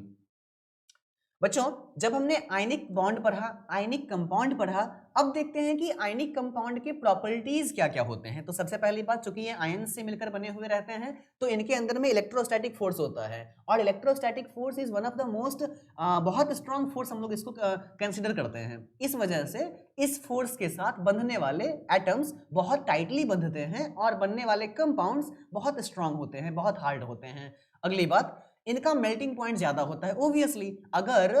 बच्चों जब हमने आयनिक बॉन्ड पढ़ा, आयनिक कंपाउंड पढ़ा, अब देखते हैं कि आयनिक कंपाउंड के प्रॉपर्टीज क्या क्या होते हैं। तो सबसे पहली बात, चूंकि ये आयन से मिलकर बने हुए रहते हैं, तो इनके अंदर में इलेक्ट्रोस्टैटिक फोर्स होता है, और electrostatic force is one of the most बहुत स्ट्रॉन्ग फोर्स हम लोग इसको कंसिडर करते हैं। इस वजह से इस फोर्स के साथ बंधने वाले एटम्स बहुत टाइटली बंधते हैं और बनने वाले कंपाउंड्स बहुत स्ट्रांग होते हैं, बहुत हार्ड होते हैं। अगली बात, इनका मेल्टिंग पॉइंट ज्यादा होता है। ओब्वियसली अगर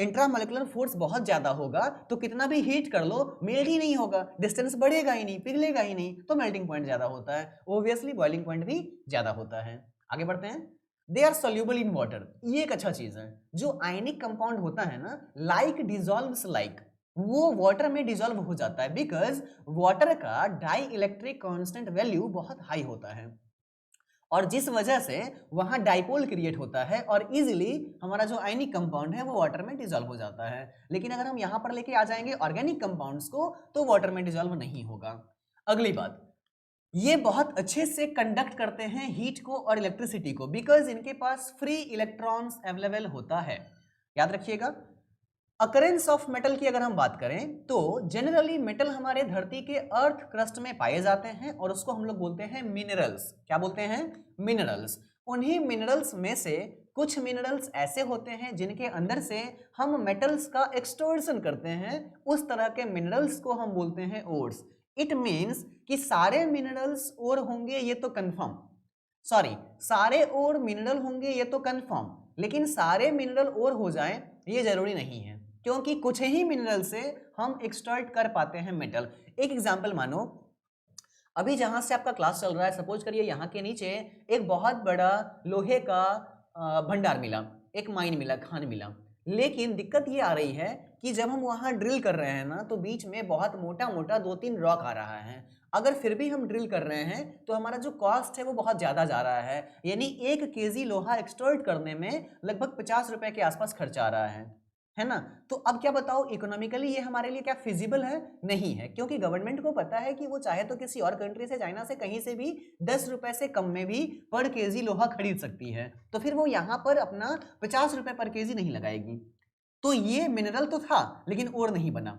इंट्रामोलिकुलर फोर्स बहुत ज्यादा होगा तो कितना भी हीट कर लो मेल्ट ही नहीं होगा, डिस्टेंस बढ़ेगा ही नहीं, पिघलेगा ही नहीं, तो मेल्टिंग पॉइंट ज्यादा होता है। ओब्वियसली बॉइलिंग पॉइंट भी ज्यादा होता है। आगे बढ़ते हैं। They are soluble in water, ये एक अच्छा चीज है। जो आयनिक कंपाउंड होता है ना, लाइक डिजॉल्व्स लाइक, वो वाटर में डिजॉल्व हो जाता है, बिकॉज वाटर का डाई इलेक्ट्रिक कांस्टेंट वैल्यू बहुत हाई होता है, और जिस वजह से वहां डाइपोल क्रिएट होता है और इजीली हमारा जो आयनिक कंपाउंड है वो वाटर में डिजॉल्व हो जाता है। लेकिन अगर हम यहां पर लेके आ जाएंगे ऑर्गेनिक कंपाउंड्स को, तो वाटर में डिजॉल्व नहीं होगा। अगली बात, ये बहुत अच्छे से कंडक्ट करते हैं हीट को और इलेक्ट्रिसिटी को, बिकॉज इनके पास फ्री इलेक्ट्रॉन्स अवेलेबल होता है। याद रखिएगा, अकरेंस ऑफ मेटल की अगर हम बात करें तो जनरली मेटल हमारे धरती के अर्थ क्रस्ट में पाए जाते हैं और उसको हम लोग बोलते हैं मिनरल्स। क्या बोलते हैं? मिनरल्स। उन्हीं मिनरल्स में से कुछ मिनरल्स ऐसे होते हैं जिनके अंदर से हम मेटल्स का एक्सट्रैक्शन करते हैं, उस तरह के मिनरल्स को हम बोलते हैं ओर्स। इट मीन्स कि सारे मिनरल्स ओर होंगे ये तो कंफर्म, सॉरी सारे ओर मिनरल होंगे ये तो कंफर्म, लेकिन सारे मिनरल ओर हो जाएं ये जरूरी नहीं है, क्योंकि कुछ ही मिनरल से हम एक्सट्रैक्ट कर पाते हैं मेटल। एक एग्जांपल मानो, अभी जहां से आपका क्लास चल रहा है, सपोज करिए यहाँ के नीचे एक बहुत बड़ा लोहे का भंडार मिला, एक माइन मिला, खान मिला, लेकिन दिक्कत ये आ रही है कि जब हम वहां ड्रिल कर रहे हैं ना, तो बीच में बहुत मोटा मोटा 2-3 रॉक आ रहा है। अगर फिर भी हम ड्रिल कर रहे हैं तो हमारा जो कॉस्ट है वो बहुत ज़्यादा जा रहा है, यानी 1 केजी लोहा एक्सट्रैक्ट करने में लगभग 50 रुपए के आसपास खर्चा आ रहा है ना। तो अब क्या बताओ, इकोनॉमिकली ये हमारे लिए क्या फिजिबल है? नहीं है, क्योंकि गवर्नमेंट को पता है कि वो चाहे तो किसी और कंट्री से, चाइना से, कहीं से भी 10 रुपए से कम में भी पर केजी लोहा खरीद सकती है, तो फिर वो यहाँ पर अपना 50 रुपए पर केजी नहीं लगाएगी। तो ये मिनरल तो था लेकिन और नहीं बना।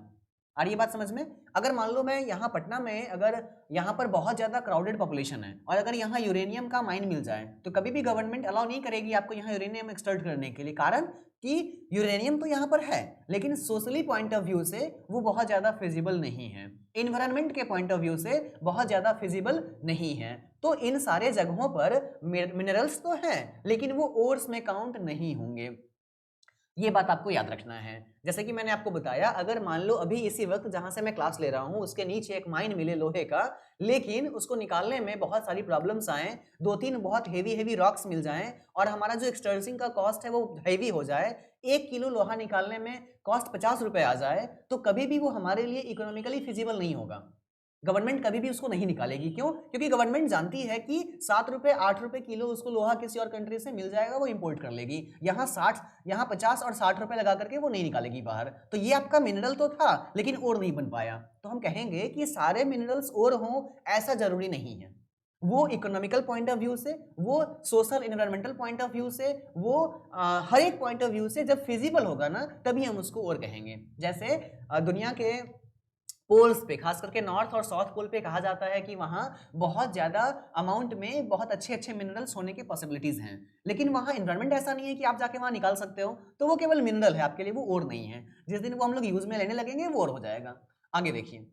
आ रही है बात समझ में? अगर मान लो मैं यहाँ पटना में, अगर यहाँ पर बहुत ज़्यादा क्राउडेड पॉपुलेशन है और अगर यहाँ यूरेनियम का माइन मिल जाए, तो कभी भी गवर्नमेंट अलाउ नहीं करेगी आपको यहाँ यूरेनियम एक्सट्रैक्ट करने के लिए। कारण कि यूरेनियम तो यहाँ पर है, लेकिन सोशली पॉइंट ऑफ व्यू से वो बहुत ज़्यादा फिजिबल नहीं है, इन्वायरमेंट के पॉइंट ऑफ व्यू से बहुत ज़्यादा फिजिबल नहीं है। तो इन सारे जगहों पर मिनरल्स तो हैं, लेकिन वो ओर्स में काउंट नहीं होंगे। ये बात आपको याद रखना है। जैसे कि मैंने आपको बताया, अगर मान लो अभी इसी वक्त जहां से मैं क्लास ले रहा हूं उसके नीचे एक माइन मिले लोहे का, लेकिन उसको निकालने में बहुत सारी प्रॉब्लम्स आए, 2-3 बहुत हेवी रॉक्स मिल जाएं और हमारा जो एक्सट्रैक्शन का कॉस्ट है वो हैवी हो जाए, 1 किलो लोहा निकालने में कॉस्ट 50 रुपए आ जाए, तो कभी भी वो हमारे लिए इकोनॉमिकली फिजिबल नहीं होगा। गवर्नमेंट कभी भी उसको नहीं निकालेगी। क्यों? क्योंकि गवर्नमेंट जानती है कि 7 रुपए 8 रुपए किलो उसको लोहा किसी और कंट्री से मिल जाएगा, वो इंपोर्ट कर लेगी। यहाँ 50 और 60 रुपए लगा करके वो नहीं निकालेगी बाहर। तो ये आपका मिनरल तो था लेकिन और नहीं बन पाया। तो हम कहेंगे कि सारे मिनरल्स और हों ऐसा जरूरी नहीं है। वो इकोनॉमिकल पॉइंट ऑफ व्यू से, वो social environmental point of view से, वो हर एक पॉइंट ऑफ व्यू से जब फिजिबल होगा ना तभी हम उसको और कहेंगे। जैसे दुनिया के पोल्स पे, खास करके नॉर्थ और साउथ पोल पे कहा जाता है कि वहाँ बहुत ज़्यादा अमाउंट में बहुत अच्छे अच्छे मिनरल्स होने की पॉसिबिलिटीज़ हैं, लेकिन वहाँ इन्वायरमेंट ऐसा नहीं है कि आप जाके वहाँ निकाल सकते हो, तो वो केवल मिनरल है आपके लिए, वो और नहीं है। जिस दिन वो हम लोग यूज़ में लेने लगेंगे वो और हो जाएगा। आगे देखिए,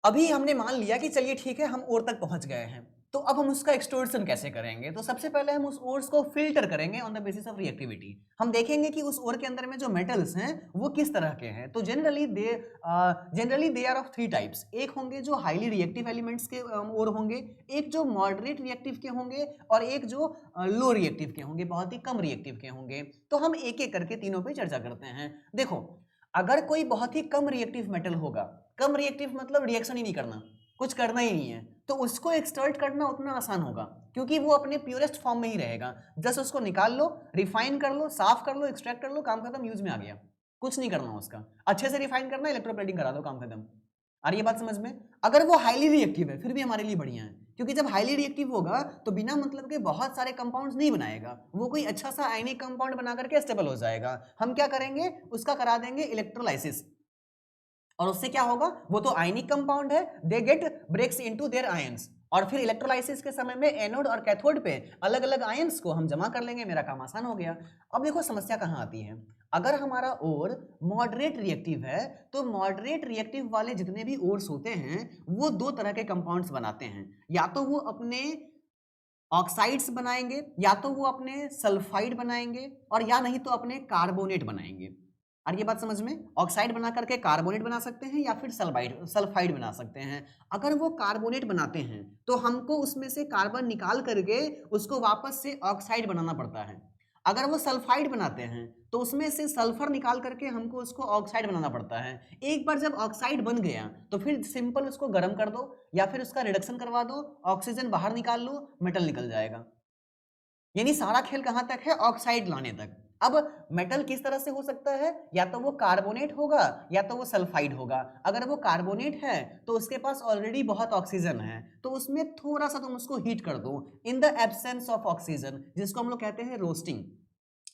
अभी हमने मान लिया कि चलिए ठीक है हम ओर तक पहुंच गए हैं, तो अब हम उसका एक्सट्रूजन कैसे करेंगे? तो सबसे पहले हम उस ओर्स को फिल्टर करेंगे on the basis of reactivity. हम देखेंगे कि उस ओर के अंदर में जो मेटल्स हैं वो किस तरह के हैं। तो generally they are of 3 types. एक होंगे जो हाईली रिएक्टिव एलिमेंट्स के ओर होंगे, एक जो मॉडरेट रिएक्टिव के होंगे और एक जो लो रिएक्टिव के होंगे, बहुत ही कम रिएक्टिव के होंगे। तो हम एक एक करके तीनों पे चर्चा करते हैं। देखो, अगर कोई बहुत ही कम रिएक्टिव मेटल होगा, कम रिएक्टिव मतलब रिएक्शन ही नहीं करना, कुछ करना ही नहीं है, तो उसको एक्सट्रैक्ट करना उतना आसान होगा क्योंकि वो अपने प्योरेस्ट फॉर्म में ही रहेगा। जस्ट उसको निकाल लो, रिफाइन कर लो, साफ कर लो, एक्सट्रैक्ट कर लो, काम खत्म, यूज में आ गया। कुछ नहीं करना उसका, अच्छे से रिफाइन करना, इलेक्ट्रोप्लेटिंग करा दो, काम खत्म। आ रही है बात समझ में? अगर वो हाईली रिएक्टिव है फिर भी हमारे लिए बढ़िया है, क्योंकि जब हाईली रिएक्टिव होगा तो बिना मतलब के बहुत सारे कंपाउंड्स नहीं बनाएगा, वो कोई अच्छा सा आयनिक कंपाउंड बना करके स्टेबल हो जाएगा। हम क्या करेंगे, उसका करा देंगे इलेक्ट्रोलाइसिस, और उससे क्या होगा, वो तो आयनिक कंपाउंड है, they get breaks into their ions, और फिर इलेक्ट्रोलाइसिस के समय में एनोड और कैथोड पे अलग अलग आयंस को हम जमा कर लेंगे, मेरा काम आसान हो गया। अब देखो समस्या कहाँ आती है, अगर हमारा ओर मॉडरेट रिएक्टिव है तो मॉडरेट रिएक्टिव वाले जितने भी ओर्स होते हैं वो 2 तरह के कंपाउंड्स बनाते हैं, या तो वो अपने ऑक्साइड्स बनाएंगे, या तो वो अपने सल्फाइड बनाएंगे, और या नहीं तो अपने कार्बोनेट बनाएंगे। और ये बात समझ में, ऑक्साइड बना करके कार्बोनेट बना सकते हैं या फिर सल्फाइड बना सकते हैं। अगर वो कार्बोनेट बनाते हैं तो हमको उसमें से कार्बन निकाल करके उसको वापस से ऑक्साइड बनाना पड़ता है। अगर वो सल्फाइड बनाते हैं तो उसमें से सल्फर निकाल करके हमको उसको ऑक्साइड बनाना पड़ता है। एक बार जब ऑक्साइड बन गया तो फिर सिंपल उसको गर्म कर दो या फिर उसका रिडक्शन करवा दो, ऑक्सीजन बाहर निकाल लो, मेटल निकल जाएगा। यानी सारा खेल कहाँ तक है, ऑक्साइड लाने तक। अब मेटल किस तरह से हो सकता है, या तो वो कार्बोनेट होगा या तो वो सल्फाइड होगा। अगर वो कार्बोनेट है तो उसके पास ऑलरेडी बहुत ऑक्सीजन है, तो उसमें थोड़ा सा तुम उसको हीट कर दो in the absence of oxygen, जिसको हम लोग कहते हैं रोस्टिंग,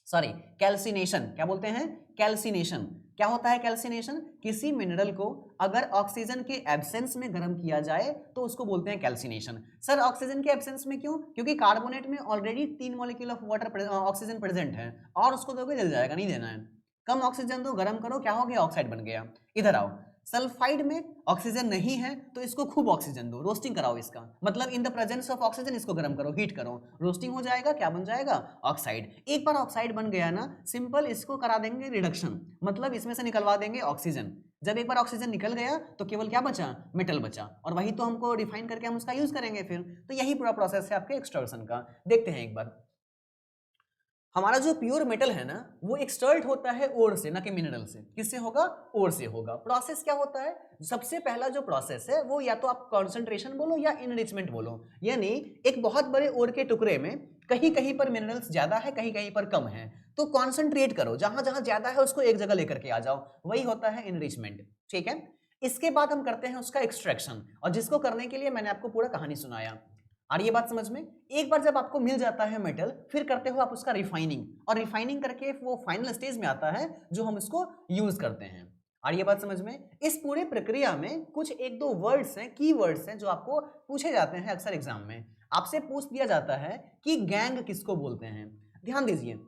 सॉरी कैल्सिनेशन। क्या बोलते हैं, कैल्सिनेशन। क्या होता है कैल्सिनेशन, किसी मिनरल को अगर ऑक्सीजन के एब्सेंस में गर्म किया जाए तो उसको बोलते हैं कैल्सिनेशन। सर ऑक्सीजन के एब्सेंस में क्यों, क्योंकि कार्बोनेट में already 3 molecule of water oxygen present है, और उसको दोगे जल जाएगा, नहीं देना है। कम ऑक्सीजन दो, गर्म करो, क्या हो गया, ऑक्साइड बन गया। इधर आओ, सल्फाइड में ऑक्सीजन नहीं है तो इसको खूब ऑक्सीजन दो, रोस्टिंग कराओ इसका, मतलब in the presence of oxygen इसको गर्म करो, हीट करो, रोस्टिंग हो जाएगा, क्या बन जाएगा, ऑक्साइड। एक बार ऑक्साइड बन गया ना, सिंपल इसको करा देंगे रिडक्शन, मतलब इसमें से निकलवा देंगे ऑक्सीजन। जब एक बार ऑक्सीजन निकल गया तो केवल क्या बचा, मेटल बचा, और वही तो हमको रिफाइन करके हम उसका यूज करेंगे फिर। तो यही पूरा प्रोसेस है आपके एक्सट्रैक्शन का। देखते हैं एक बार, हमारा जो प्योर मेटल है ना वो एक्सट्रैक्ट होता है ओर से, ना कि मिनरल से। किससे होगा, ओर से होगा। प्रोसेस क्या होता है, सबसे पहला जो प्रोसेस है वो या तो आप कॉन्सेंट्रेशन बोलो या इनरिचमेंट बोलो, यानी एक बहुत बड़े ओर के टुकड़े में कहीं कहीं पर मिनरल्स ज्यादा है, कहीं कहीं पर कम है, तो कॉन्सेंट्रेट करो, जहां जहां ज्यादा है उसको एक जगह लेकर के आ जाओ, वही होता है इनरिचमेंट। ठीक है, इसके बाद हम करते हैं उसका एक्सट्रैक्शन, और जिसको करने के लिए मैंने आपको पूरा कहानी सुनाया। और ये बात समझ में, एक बार जब आपको मिल जाता है मेटल, फिर करते हो आप उसका रिफाइनिंग, और रिफाइनिंग करके वो फाइनल स्टेज में आता है जो हम इसको यूज करते हैं। और ये बात समझ में, इस पूरे प्रक्रिया में कुछ एक दो वर्ड्स हैं, की वर्ड्स हैं, जो आपको पूछे जाते हैं अक्सर एग्जाम में। आपसे पूछ दिया जाता है कि गैंग किसको बोलते हैं। ध्यान दीजिए,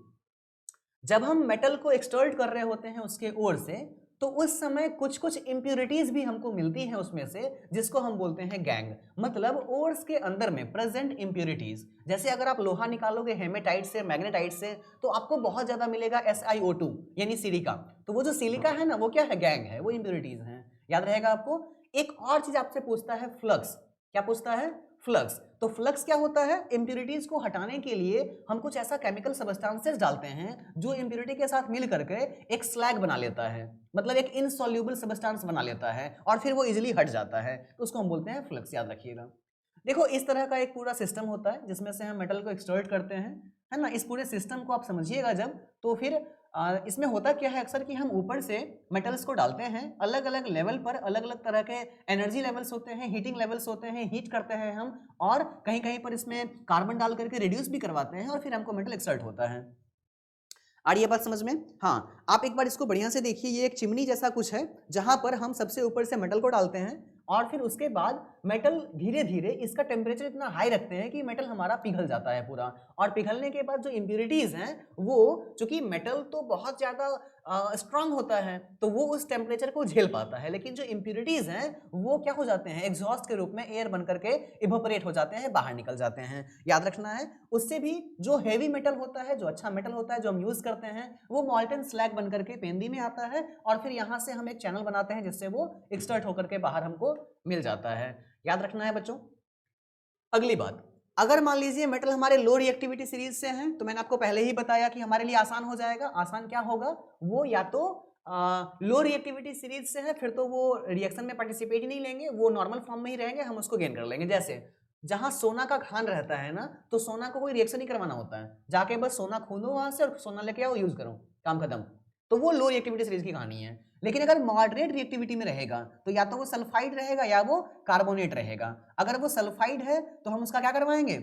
जब हम मेटल को एक्सट्रैक्ट कर रहे होते हैं उसके ओर से, तो उस समय कुछ कुछ इंप्योरिटीज भी हमको मिलती हैं उसमें से, जिसको हम बोलते हैं गैंग, मतलब ओर्स के अंदर में प्रेजेंट इंप्योरिटीज। जैसे अगर आप लोहा निकालोगे हेमेटाइट से, मैग्नेटाइट से, तो आपको बहुत ज्यादा मिलेगा SiO2 यानी सिलिका। तो वो जो सिलिका है ना, वो क्या है, गैंग है, वो इंप्योरिटीज हैं, याद रहेगा आपको। एक और चीज आपसे पूछता है फ्लक्स, क्या पूछता है, फ्लक्स। तो फ्लक्स क्या होता है, इंप्योरिटीज को हटाने के लिए हम कुछ ऐसा केमिकल सब्सटेंसेस डालते हैं जो इंप्योरिटी के साथ मिल करके एक स्लैग बना लेता है, मतलब एक इनसॉल्युबल सब्सटेंस बना लेता है, और फिर वो इजीली हट जाता है, तो उसको हम बोलते हैं फ्लक्स, याद रखिएगा। देखो, इस तरह का एक पूरा सिस्टम होता है जिसमें से हम मेटल को एक्सट्रैक्ट करते हैं, है ना। इस पूरे सिस्टम को आप समझिएगा जब, तो फिर इसमें होता क्या है अक्सर कि हम ऊपर से मेटल्स को डालते हैं, अलग अलग लेवल पर अलग अलग तरह के एनर्जी लेवल्स होते हैं, हीटिंग लेवल्स होते हैं, हीट करते हैं हम, और कहीं कहीं पर इसमें कार्बन डाल करके रिड्यूस भी करवाते हैं, और फिर हमको मेटल एक्सट्रैक्ट होता है। आ रही है बात समझ में, हाँ। आप एक बार इसको बढ़िया से देखिए, ये एक चिमनी जैसा कुछ है जहां पर हम सबसे ऊपर से मेटल को डालते हैं, और फिर उसके बाद मेटल धीरे धीरे इसका टेम्परेचर इतना हाई रखते हैं कि मेटल हमारा पिघल जाता है पूरा, और पिघलने के बाद जो इम्प्योरिटीज हैं वो, चूंकि मेटल तो बहुत ज्यादा स्ट्रांग होता है तो वो उस टेम्परेचर को झेल पाता है, लेकिन जो इम्प्योरिटीज हैं वो क्या हो जाते हैं, एग्जॉस्ट के रूप में एयर बन करके इवोपरेट हो जाते हैं, बाहर निकल जाते हैं, याद रखना है। उससे भी जो हेवी मेटल होता है, जो अच्छा मेटल होता है, जो हम यूज करते हैं, वो मॉल्टन स्लैग बन करके पेंदी में आता है, और फिर यहाँ से हम एक चैनल बनाते हैं जिससे वो एक्सट्रैक्ट होकर के बाहर हमको मिल जाता है, याद रखना है बच्चों। अगली बात, अगर मान लीजिए मेटल हमारे लो रिएक्टिविटी सीरीज से हैं, तो मैंने आपको पहले ही बताया कि हमारे लिए आसान हो जाएगा। आसान क्या होगा, वो या तो लो रिएक्टिविटी सीरीज से है, फिर तो वो रिएक्शन में पार्टिसिपेट ही नहीं लेंगे, वो नॉर्मल फॉर्म में ही रहेंगे, हम उसको गेन कर लेंगे। जैसे जहां सोना का खान रहता है ना, तो सोना को कोई रिएक्शन नहीं करवाना होता है, जाके बस सोना खूनो वहां से और सोना लेके आओ, यूज करो, काम खत्म। तो वो लो रिएक्टिविटी सीरीज की कहानी है। लेकिन अगर मॉडरेट रिएक्टिविटी में रहेगा तो या तो वो सल्फाइड रहेगा या वो कार्बोनेट रहेगा। अगर वो सल्फाइड है तो हम उसका क्या करवाएंगे,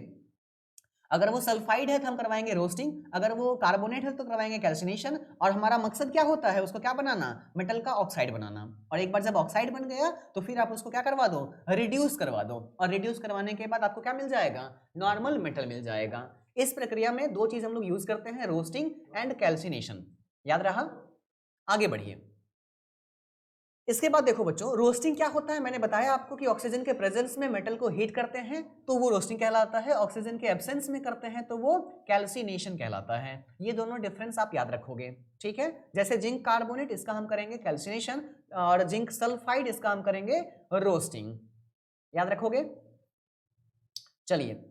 अगर वो सल्फाइड है तो हम करवाएंगे रोस्टिंग, अगर वो कार्बोनेट है तो करवाएंगे कैल्सिनेशन, और हमारा मकसद क्या होता है, उसको क्या बनाना, मेटल का ऑक्साइड बनाना। और एक बार जब ऑक्साइड बन गया तो फिर आप उसको क्या करवा दो, रिड्यूस करवा दो, और रिड्यूस करवाने के बाद आपको क्या मिल जाएगा, नॉर्मल मेटल मिल जाएगा। इस प्रक्रिया में दो चीज हम लोग यूज करते हैं, रोस्टिंग एंड कैल्सिनेशन, याद रहा। आगे बढ़िए, इसके बाद देखो बच्चों, रोस्टिंग क्या होता है, मैंने बताया आपको कि ऑक्सीजन के प्रेजेंस में मेटल को हीट करते हैं तो वो रोस्टिंग कहलाता है, ऑक्सीजन के एब्सेंस में करते हैं तो वो कैल्सिनेशन कहलाता है। ये दोनों डिफरेंस आप याद रखोगे, ठीक है। जैसे जिंक कार्बोनेट, इसका हम करेंगे कैल्सिनेशन, और जिंक सल्फाइड, इसका हम करेंगे रोस्टिंग, याद रखोगे। चलिए,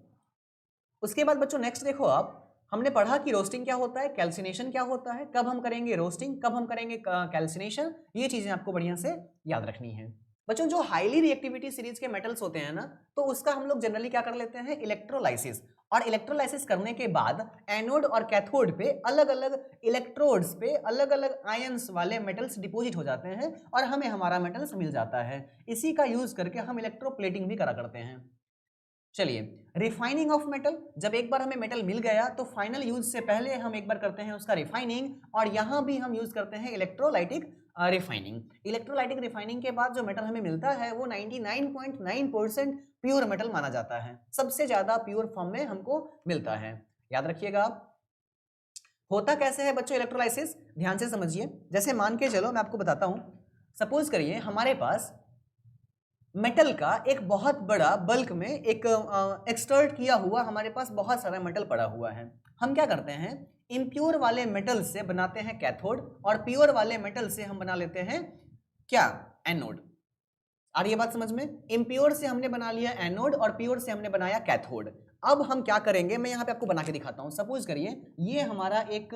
उसके बाद बच्चों नेक्स्ट देखो आप, हमने पढ़ा कि रोस्टिंग क्या होता है, कैल्सिनेशन क्या होता है, कब हम करेंगे रोस्टिंग, कब हम करेंगे कैल्सिनेशन, ये चीजें आपको बढ़िया से याद रखनी है। बच्चों जो हाईली रिएक्टिविटी सीरीज के मेटल्स होते हैं ना, तो उसका हम लोग जनरली क्या कर लेते हैं, इलेक्ट्रोलाइसिस, और इलेक्ट्रोलाइसिस करने के बाद एनोड और कैथोड पे अलग अलग इलेक्ट्रोड्स पे अलग अलग आयंस वाले मेटल्स डिपॉजिट हो जाते हैं और हमें हमारा मेटल्स मिल जाता है। इसी का यूज करके हम इलेक्ट्रोप्लेटिंग भी करा करते हैं। चलिए, रिफाइनिंग ऑफ मेटल, जब एक बार हमें मेटल मिल गया तो फाइनल यूज से पहले हम एक बार करते हैं उसका रिफाइनिंग, और यहां भी हम यूज करते हैं इलेक्ट्रोलाइटिक रिफाइनिंग। इलेक्ट्रोलाइटिक रिफाइनिंग के बाद जो मेटल हमें मिलता है वो 99.9% प्योर मेटल माना जाता है, सबसे ज्यादा प्योर फॉर्म में हमको मिलता है। याद रखिएगा आप। होता कैसे है बच्चों इलेक्ट्रोलाइसिस, ध्यान से समझिए। जैसे मान के चलो मैं आपको बताता हूं, सपोज करिए हमारे पास मेटल का एक बहुत बड़ा बल्क में एक एक्सट्रैक्ट किया हुआ हमारे पास बहुत सारा मेटल पड़ा हुआ है। हम क्या करते हैं, इम्प्योर वाले मेटल से बनाते हैं कैथोड और प्योर वाले मेटल से हम बना लेते हैं क्या, एनोड। आ रही है बात समझ में? इम्प्योर से हमने बना लिया एनोड और प्योर से हमने बनाया कैथोड। अब हम क्या करेंगे, मैं यहाँ पे आपको बना के दिखाता हूँ। सपोज करिए ये हमारा एक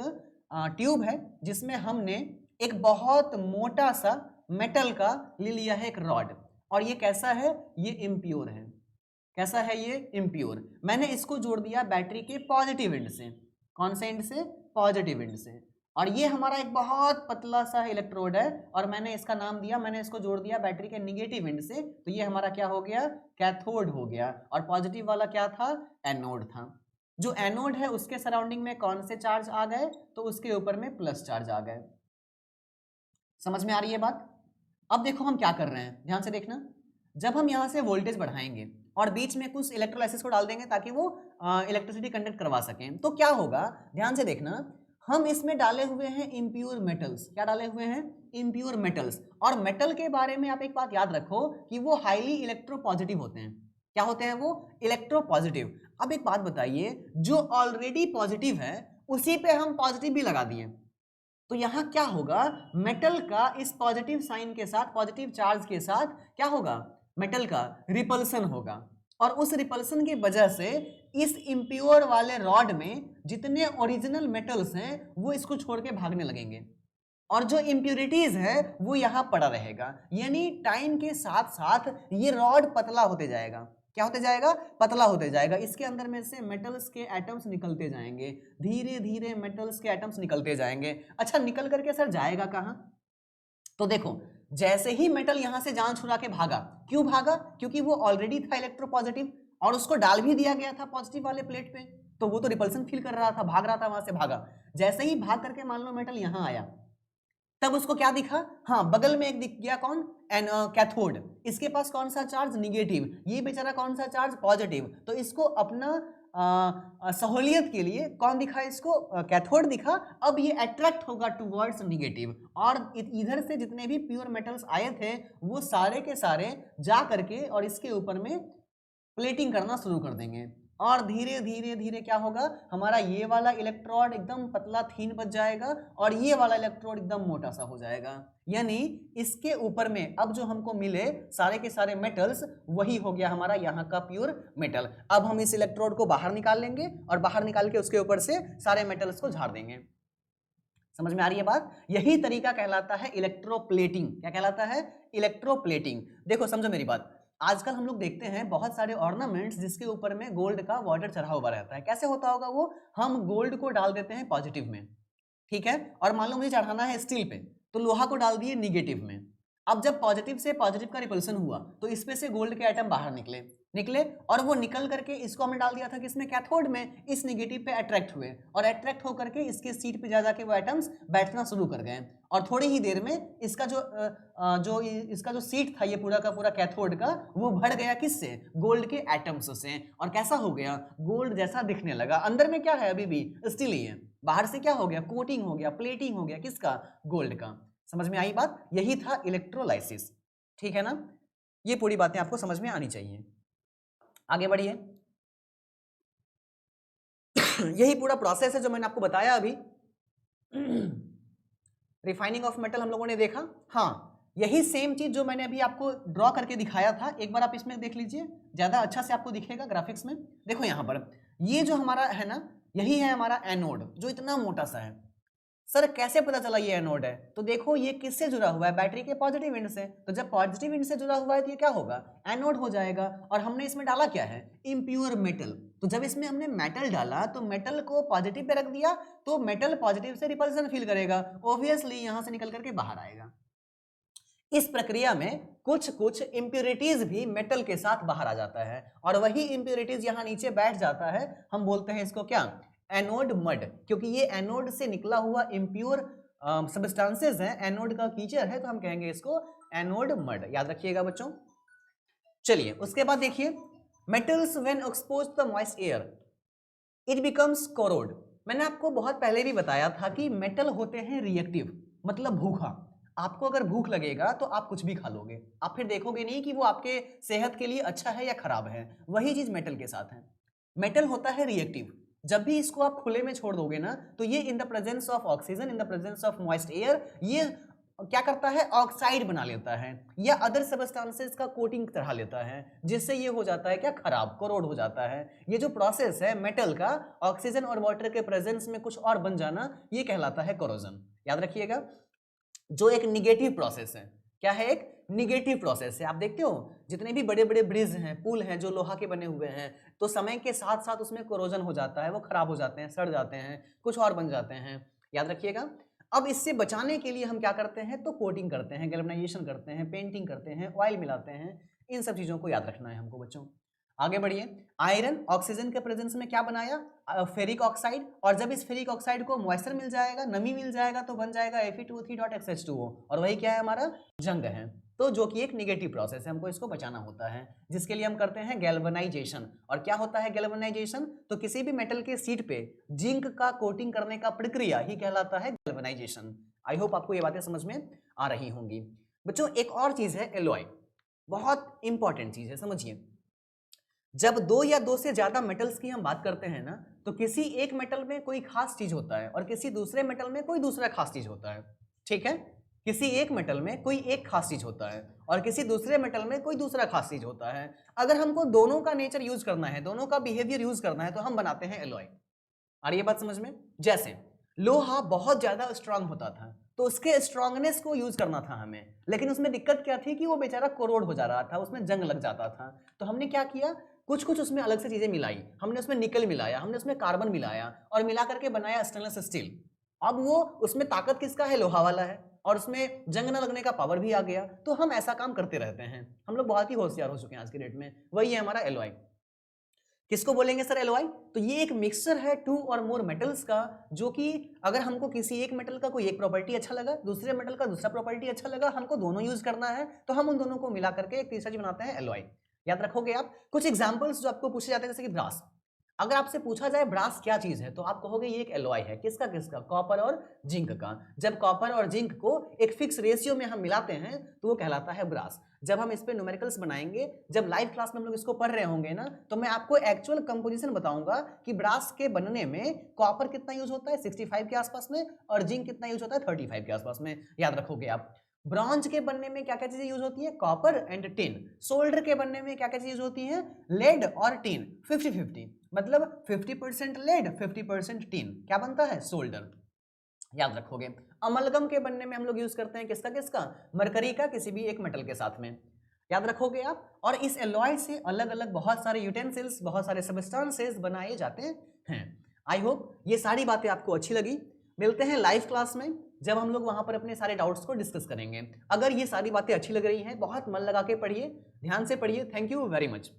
ट्यूब है जिसमें हमने एक बहुत मोटा सा मेटल का ले लिया है एक रॉड, और ये कैसा है, ये इम्प्योर है। कैसा है ये, इम्प्योर। मैंने इसको जोड़ दिया बैटरी के पॉजिटिव एंड से। कौन से एंड से, पॉजिटिव एंड से। और ये हमारा एक बहुत पतला सा इलेक्ट्रोड है और मैंने इसका नाम दिया, मैंने इसको जोड़ दिया बैटरी के निगेटिव एंड से, तो ये हमारा क्या हो गया, कैथोड हो गया। और पॉजिटिव वाला क्या था, एनोड था। जो एनोड है उसके सराउंडिंग में कौन से चार्ज आ गए, तो उसके ऊपर में प्लस चार्ज आ गए। समझ में आ रही है बात? अब देखो हम क्या कर रहे हैं, ध्यान से देखना। जब हम यहां से वोल्टेज बढ़ाएंगे और बीच में कुछ इलेक्ट्रोलाइसिस को डाल देंगे ताकि वो इलेक्ट्रिसिटी कंडक्ट करवा सकें, तो क्या होगा, ध्यान से देखना। हम इसमें डाले हुए हैं इम्प्योर मेटल्स। क्या डाले हुए हैं, इम्प्योर मेटल्स। और मेटल के बारे में आप एक बात याद रखो कि वो हाईली इलेक्ट्रोपॉजिटिव होते हैं। क्या होते हैं वो, इलेक्ट्रोपॉजिटिव। अब एक बात बताइए, जो ऑलरेडी पॉजिटिव है उसी पे हम पॉजिटिव भी लगा दिए, तो यहां क्या होगा, मेटल का इस पॉजिटिव साइन के साथ, पॉजिटिव चार्ज के साथ क्या होगा, मेटल का रिपल्सन होगा। और उस रिपल्सन की वजह से इस इम्प्योर वाले रॉड में जितने ओरिजिनल मेटल्स हैं वो इसको छोड़ के भागने लगेंगे, और जो इम्प्योरिटीज है वो यहां पड़ा रहेगा। यानी टाइम के साथ साथ ये रॉड पतला होते जाएगा। क्या होते जाएगा, पतला होते जाएगा। इसके अंदर में से मेटल्स के एटम्स निकलते जाएंगे, धीरे धीरे मेटल्स के एटम्स निकलते जाएंगे। अच्छा, निकल करके सर जाएगा कहां, तो देखो जैसे ही मेटल यहां से जान छुड़ा के भागा, क्यों भागा, क्योंकि वो ऑलरेडी था इलेक्ट्रोपॉजिटिव और उसको डाल भी दिया गया था पॉजिटिव वाले प्लेट पे, तो वो तो रिपल्सन फील कर रहा था, भाग रहा था, वहां से भागा। जैसे ही भाग करके मान लो मेटल यहां आया, तब उसको क्या दिखा, हाँ बगल में एक दिख गया, कौन, कैथोड। इसके पास कौन सा चार्ज, निगेटिव। ये बेचारा कौन सा चार्ज, पॉजिटिव। तो इसको अपना सहूलियत के लिए कौन दिखा, इसको कैथोड दिखा। अब ये अट्रैक्ट होगा टुवर्ड्स निगेटिव, और इधर से जितने भी प्योर मेटल्स आए थे वो सारे के सारे जा करके और इसके ऊपर में प्लेटिंग करना शुरू कर देंगे। और धीरे धीरे धीरे क्या होगा, हमारा ये वाला इलेक्ट्रोड एकदम पतला थीन बच जाएगा और ये वाला इलेक्ट्रोड एकदम मोटा सा हो जाएगा। यानी इसके ऊपर में अब जो हमको मिले सारे के सारे मेटल्स, वही हो गया हमारा यहाँ का प्योर मेटल। अब हम इस इलेक्ट्रोड को बाहर निकाल लेंगे और बाहर निकाल के उसके ऊपर से सारे मेटल्स को झाड़ देंगे। समझ में आ रही है बात? यही तरीका कहलाता है इलेक्ट्रोप्लेटिंग। क्या कहलाता है, इलेक्ट्रोप्लेटिंग। देखो समझो मेरी बात, आजकल हम लोग देखते हैं बहुत सारे ऑर्नामेंट्स जिसके ऊपर में गोल्ड का बॉर्डर चढ़ा हुआ रहता है। कैसे होता होगा वो, हम गोल्ड को डाल देते हैं पॉजिटिव में, ठीक है, और मान लो मुझे चढ़ाना है स्टील पे, तो लोहा को डाल दिए निगेटिव में। अब जब पॉजिटिव से पॉजिटिव का रिपल्सन हुआ तो इसमें से गोल्ड के आइटम बाहर निकले और वो निकल करके इसको हमने डाल दिया था किसमें, कैथोड में। इस निगेटिव पे अट्रैक्ट हुए और अट्रैक्ट होकर के इसके सीट पे जा जाके वो आइटम्स बैठना शुरू कर गए, और थोड़ी ही देर में इसका जो सीट था ये पूरा का पूरा कैथोड का, वो भर गया किससे, गोल्ड के एटम्स से। और कैसा हो गया, गोल्ड जैसा दिखने लगा। अंदर में क्या है, अभी भी स्टील ही है, बाहर से क्या हो गया, कोटिंग हो गया, प्लेटिंग हो गया, किसका, गोल्ड का। समझ में आई बात? यही था इलेक्ट्रोलाइसिस, ठीक है ना। ये पूरी बातें आपको समझ में आनी चाहिए। आगे बढ़िए। यही पूरा प्रोसेस है जो मैंने आपको बताया अभी। रिफाइनिंग ऑफ मेटल हम लोगों ने देखा। हाँ, यही सेम चीज जो मैंने अभी आपको ड्रॉ करके दिखाया था, एक बार आप इसमें देख लीजिए, ज्यादा अच्छा से आपको दिखेगा ग्राफिक्स में। देखो यहां पर ये जो हमारा है ना, यही है हमारा एनोड जो इतना मोटा सा है। सर कैसे पता चला ये एनोड है? तो देखो ये किससे जुड़ा हुआ है, बैटरी के पॉजिटिव एंड से, तो जब पॉजिटिव एंड से जुड़ा हुआ है तो ये क्या होगा, एनोड हो जाएगा। और हमने इसमें डाला क्या है, इम्प्योर मेटल, तो जब इसमें हमने मेटल डाला तो मेटल को पॉजिटिव पे रख दिया, तो मेटल पॉजिटिव से रिपल्सन फील करेगा, ऑब्वियसली यहां से निकल करके बाहर आएगा। इस प्रक्रिया में कुछ कुछ इंप्योरिटीज भी मेटल के साथ बाहर आ जाता है, और वही इंप्योरिटीज यहाँ नीचे बैठ जाता है, हम बोलते हैं इसको क्या, एनोड मड, क्योंकि ये एनोड से निकला हुआ इम्प्योर सब्सटेंसेस है, एनोड का कीचड़ है, तो हम कहेंगे इसको एनोड मड, याद रखिएगा बच्चों। चलिए उसके बाद देखिए, metals when exposed to the moist air it becomes corrode. मैंने आपको बहुत पहले भी बताया था कि मेटल होते हैं रिएक्टिव, मतलब भूखा। आपको अगर भूख लगेगा तो आप कुछ भी खा लोगे, आप फिर देखोगे नहीं कि वो आपके सेहत के लिए अच्छा है या खराब है। वही चीज मेटल के साथ है, मेटल होता है रिएक्टिव। जब भी इसको आप खुले में छोड़ दोगे ना, तो ये in the presence of oxygen, in the presence of moist air, ये क्या करता है, ऑक्साइड बना लेता है या अदर सबस्टेंसेस का कोटिंग चढ़ा लेता है, जिससे ये हो जाता है क्या, खराब, कोरोड हो जाता है। ये जो प्रोसेस है मेटल का, ऑक्सीजन और वाटर के प्रेजेंस में कुछ और बन जाना, ये कहलाता है कोरोजन, याद रखिएगा। जो एक निगेटिव प्रोसेस है, क्या है, एक निगेटिव प्रोसेस है। आप देखते हो जितने भी बड़े बड़े ब्रिज हैं, पुल हैं जो लोहा के बने हुए हैं, तो समय के साथ साथ उसमें कोरोजन हो जाता है, वो खराब हो जाते हैं, सड़ जाते हैं, कुछ और बन जाते हैं, याद रखिएगा। अब इससे बचाने के लिए हम क्या करते हैं, तो कोटिंग करते हैं, गैल्वेनाइजेशन करते हैं, पेंटिंग करते हैं, ऑयल मिलाते हैं, इन सब चीजों को याद रखना है हमको बच्चों। आगे बढ़िए, आयरन ऑक्सीजन के प्रेजेंस में क्या बनाया, फेरिक ऑक्साइड, और जब इस फेरिक ऑक्साइड को मॉइस्चर मिल जाएगा, नमी मिल जाएगा, तो बन जाएगा Fe2O3.XH2O, और वही क्या है, हमारा जंग है। तो जो कि एक निगेटिव प्रोसेस है, हमको इसको बचाना होता है, जिसके लिए हम करते हैं गैल्वेनाइजेशन। और क्या होता है गैल्वेनाइजेशन, तो किसी भी मेटल के शीट पे जिंक का कोटिंग करने का प्रक्रिया ही कहलाता है गैल्वेनाइजेशन। आई होप आपको ये बातें समझ में आ रही होंगी बच्चों। एक और चीज है एलॉय, बहुत इंपॉर्टेंट चीज है, समझिए। जब दो या दो से ज्यादा मेटल्स की हम बात करते हैं ना, तो किसी एक मेटल में कोई खास चीज होता है और किसी दूसरे मेटल में कोई दूसरा खास चीज होता है, ठीक है। किसी एक मेटल में कोई एक खास चीज होता है और किसी दूसरे मेटल में कोई दूसरा खास चीज होता है। अगर हमको दोनों का नेचर यूज करना है, दोनों का बिहेवियर यूज करना है, तो हम बनाते हैं एलॉय। आ रही है बात समझ में? जैसे लोहा बहुत ज्यादा स्ट्रांग होता था, तो उसके स्ट्रांगनेस को यूज करना था हमें, लेकिन उसमें दिक्कत क्या थी कि वो बेचारा कोरोड हो जा रहा था, उसमें जंग लग जाता था। तो हमने क्या किया, कुछ कुछ उसमें अलग से चीजें मिलाई, हमने उसमें निकल मिलाया, हमने उसमें कार्बन मिलाया, और मिला करके बनाया स्टेनलेस स्टील। अब वो उसमें ताकत किसका है, लोहा वाला है, और उसमें जंग न लगने का पावर भी आ गया। तो हम ऐसा काम करते रहते हैं, हम लोग बहुत ही होशियार हो चुके हैं आज की डेट में। वही है हमारा एलॉय। किसको बोलेंगे सर एलॉय? तो ये एक मिक्सचर है टू और मोर मेटल्स का, जो कि अगर हमको किसी एक मेटल का कोई एक प्रॉपर्टी अच्छा लगा, दूसरे मेटल का दूसरा प्रॉपर्टी अच्छा लगा, हमको दोनों यूज करना है, तो हम उन दोनों को मिला करके एक तीसरा चीज बनाते हैं एलॉय। याद रखोगे आप? कुछ एग्जांपल्स जो आपको पूछे जाते हैं, जैसे कि ब्रास। अगर आपसे पूछा जाए ब्रास क्या चीज है, तो आप कहोगे ये एक एलॉय है। किसका किसका? कॉपर और जिंक का। जब कॉपर और जिंक को एक फिक्स रेशियो में हम मिलाते हैं, तो वो कहलाता है ब्रास। जब हम इस पे न्यूमेरिकल्स बनाएंगे, जब लाइव क्लास में हम लोग इसको पढ़ रहे होंगे ना, तो मैं आपको एक्चुअल कंपोजिशन बताऊंगा कि ब्रास के बनने में कॉपर कितना यूज होता है 65 के आसपास में, और जिंक कितना यूज होता है 35 के आसपास में। याद रखोगे आप। ब्रॉन्ज के बनने में क्या क्या चीजें यूज होती है? Copper and tin. सोल्डर के बनने में क्या क्या चीजें यूज होती है? लेड और टिन। 50-50, मतलब 50% लेड 50% टिन, क्या बनता है? सोल्डर। याद रखोगे। अमलगम के बनने में हम लोग यूज करते हैं किसका किसका? मरकरी का, किसी भी एक मेटल के साथ में। याद रखोगे आप। और इस एलॉय से अलग अलग बहुत सारे यूटेंसिल्स, बहुत सारे सबस्टेंसेस बनाए जाते हैं। आई होप ये सारी बातें आपको अच्छी लगी। मिलते हैं लाइव क्लास में, जब हम लोग वहां पर अपने सारे डाउट्स को डिस्कस करेंगे। अगर ये सारी बातें अच्छी लग रही हैं, बहुत मन लगा के पढ़िए, ध्यान से पढ़िए। Thank you very much.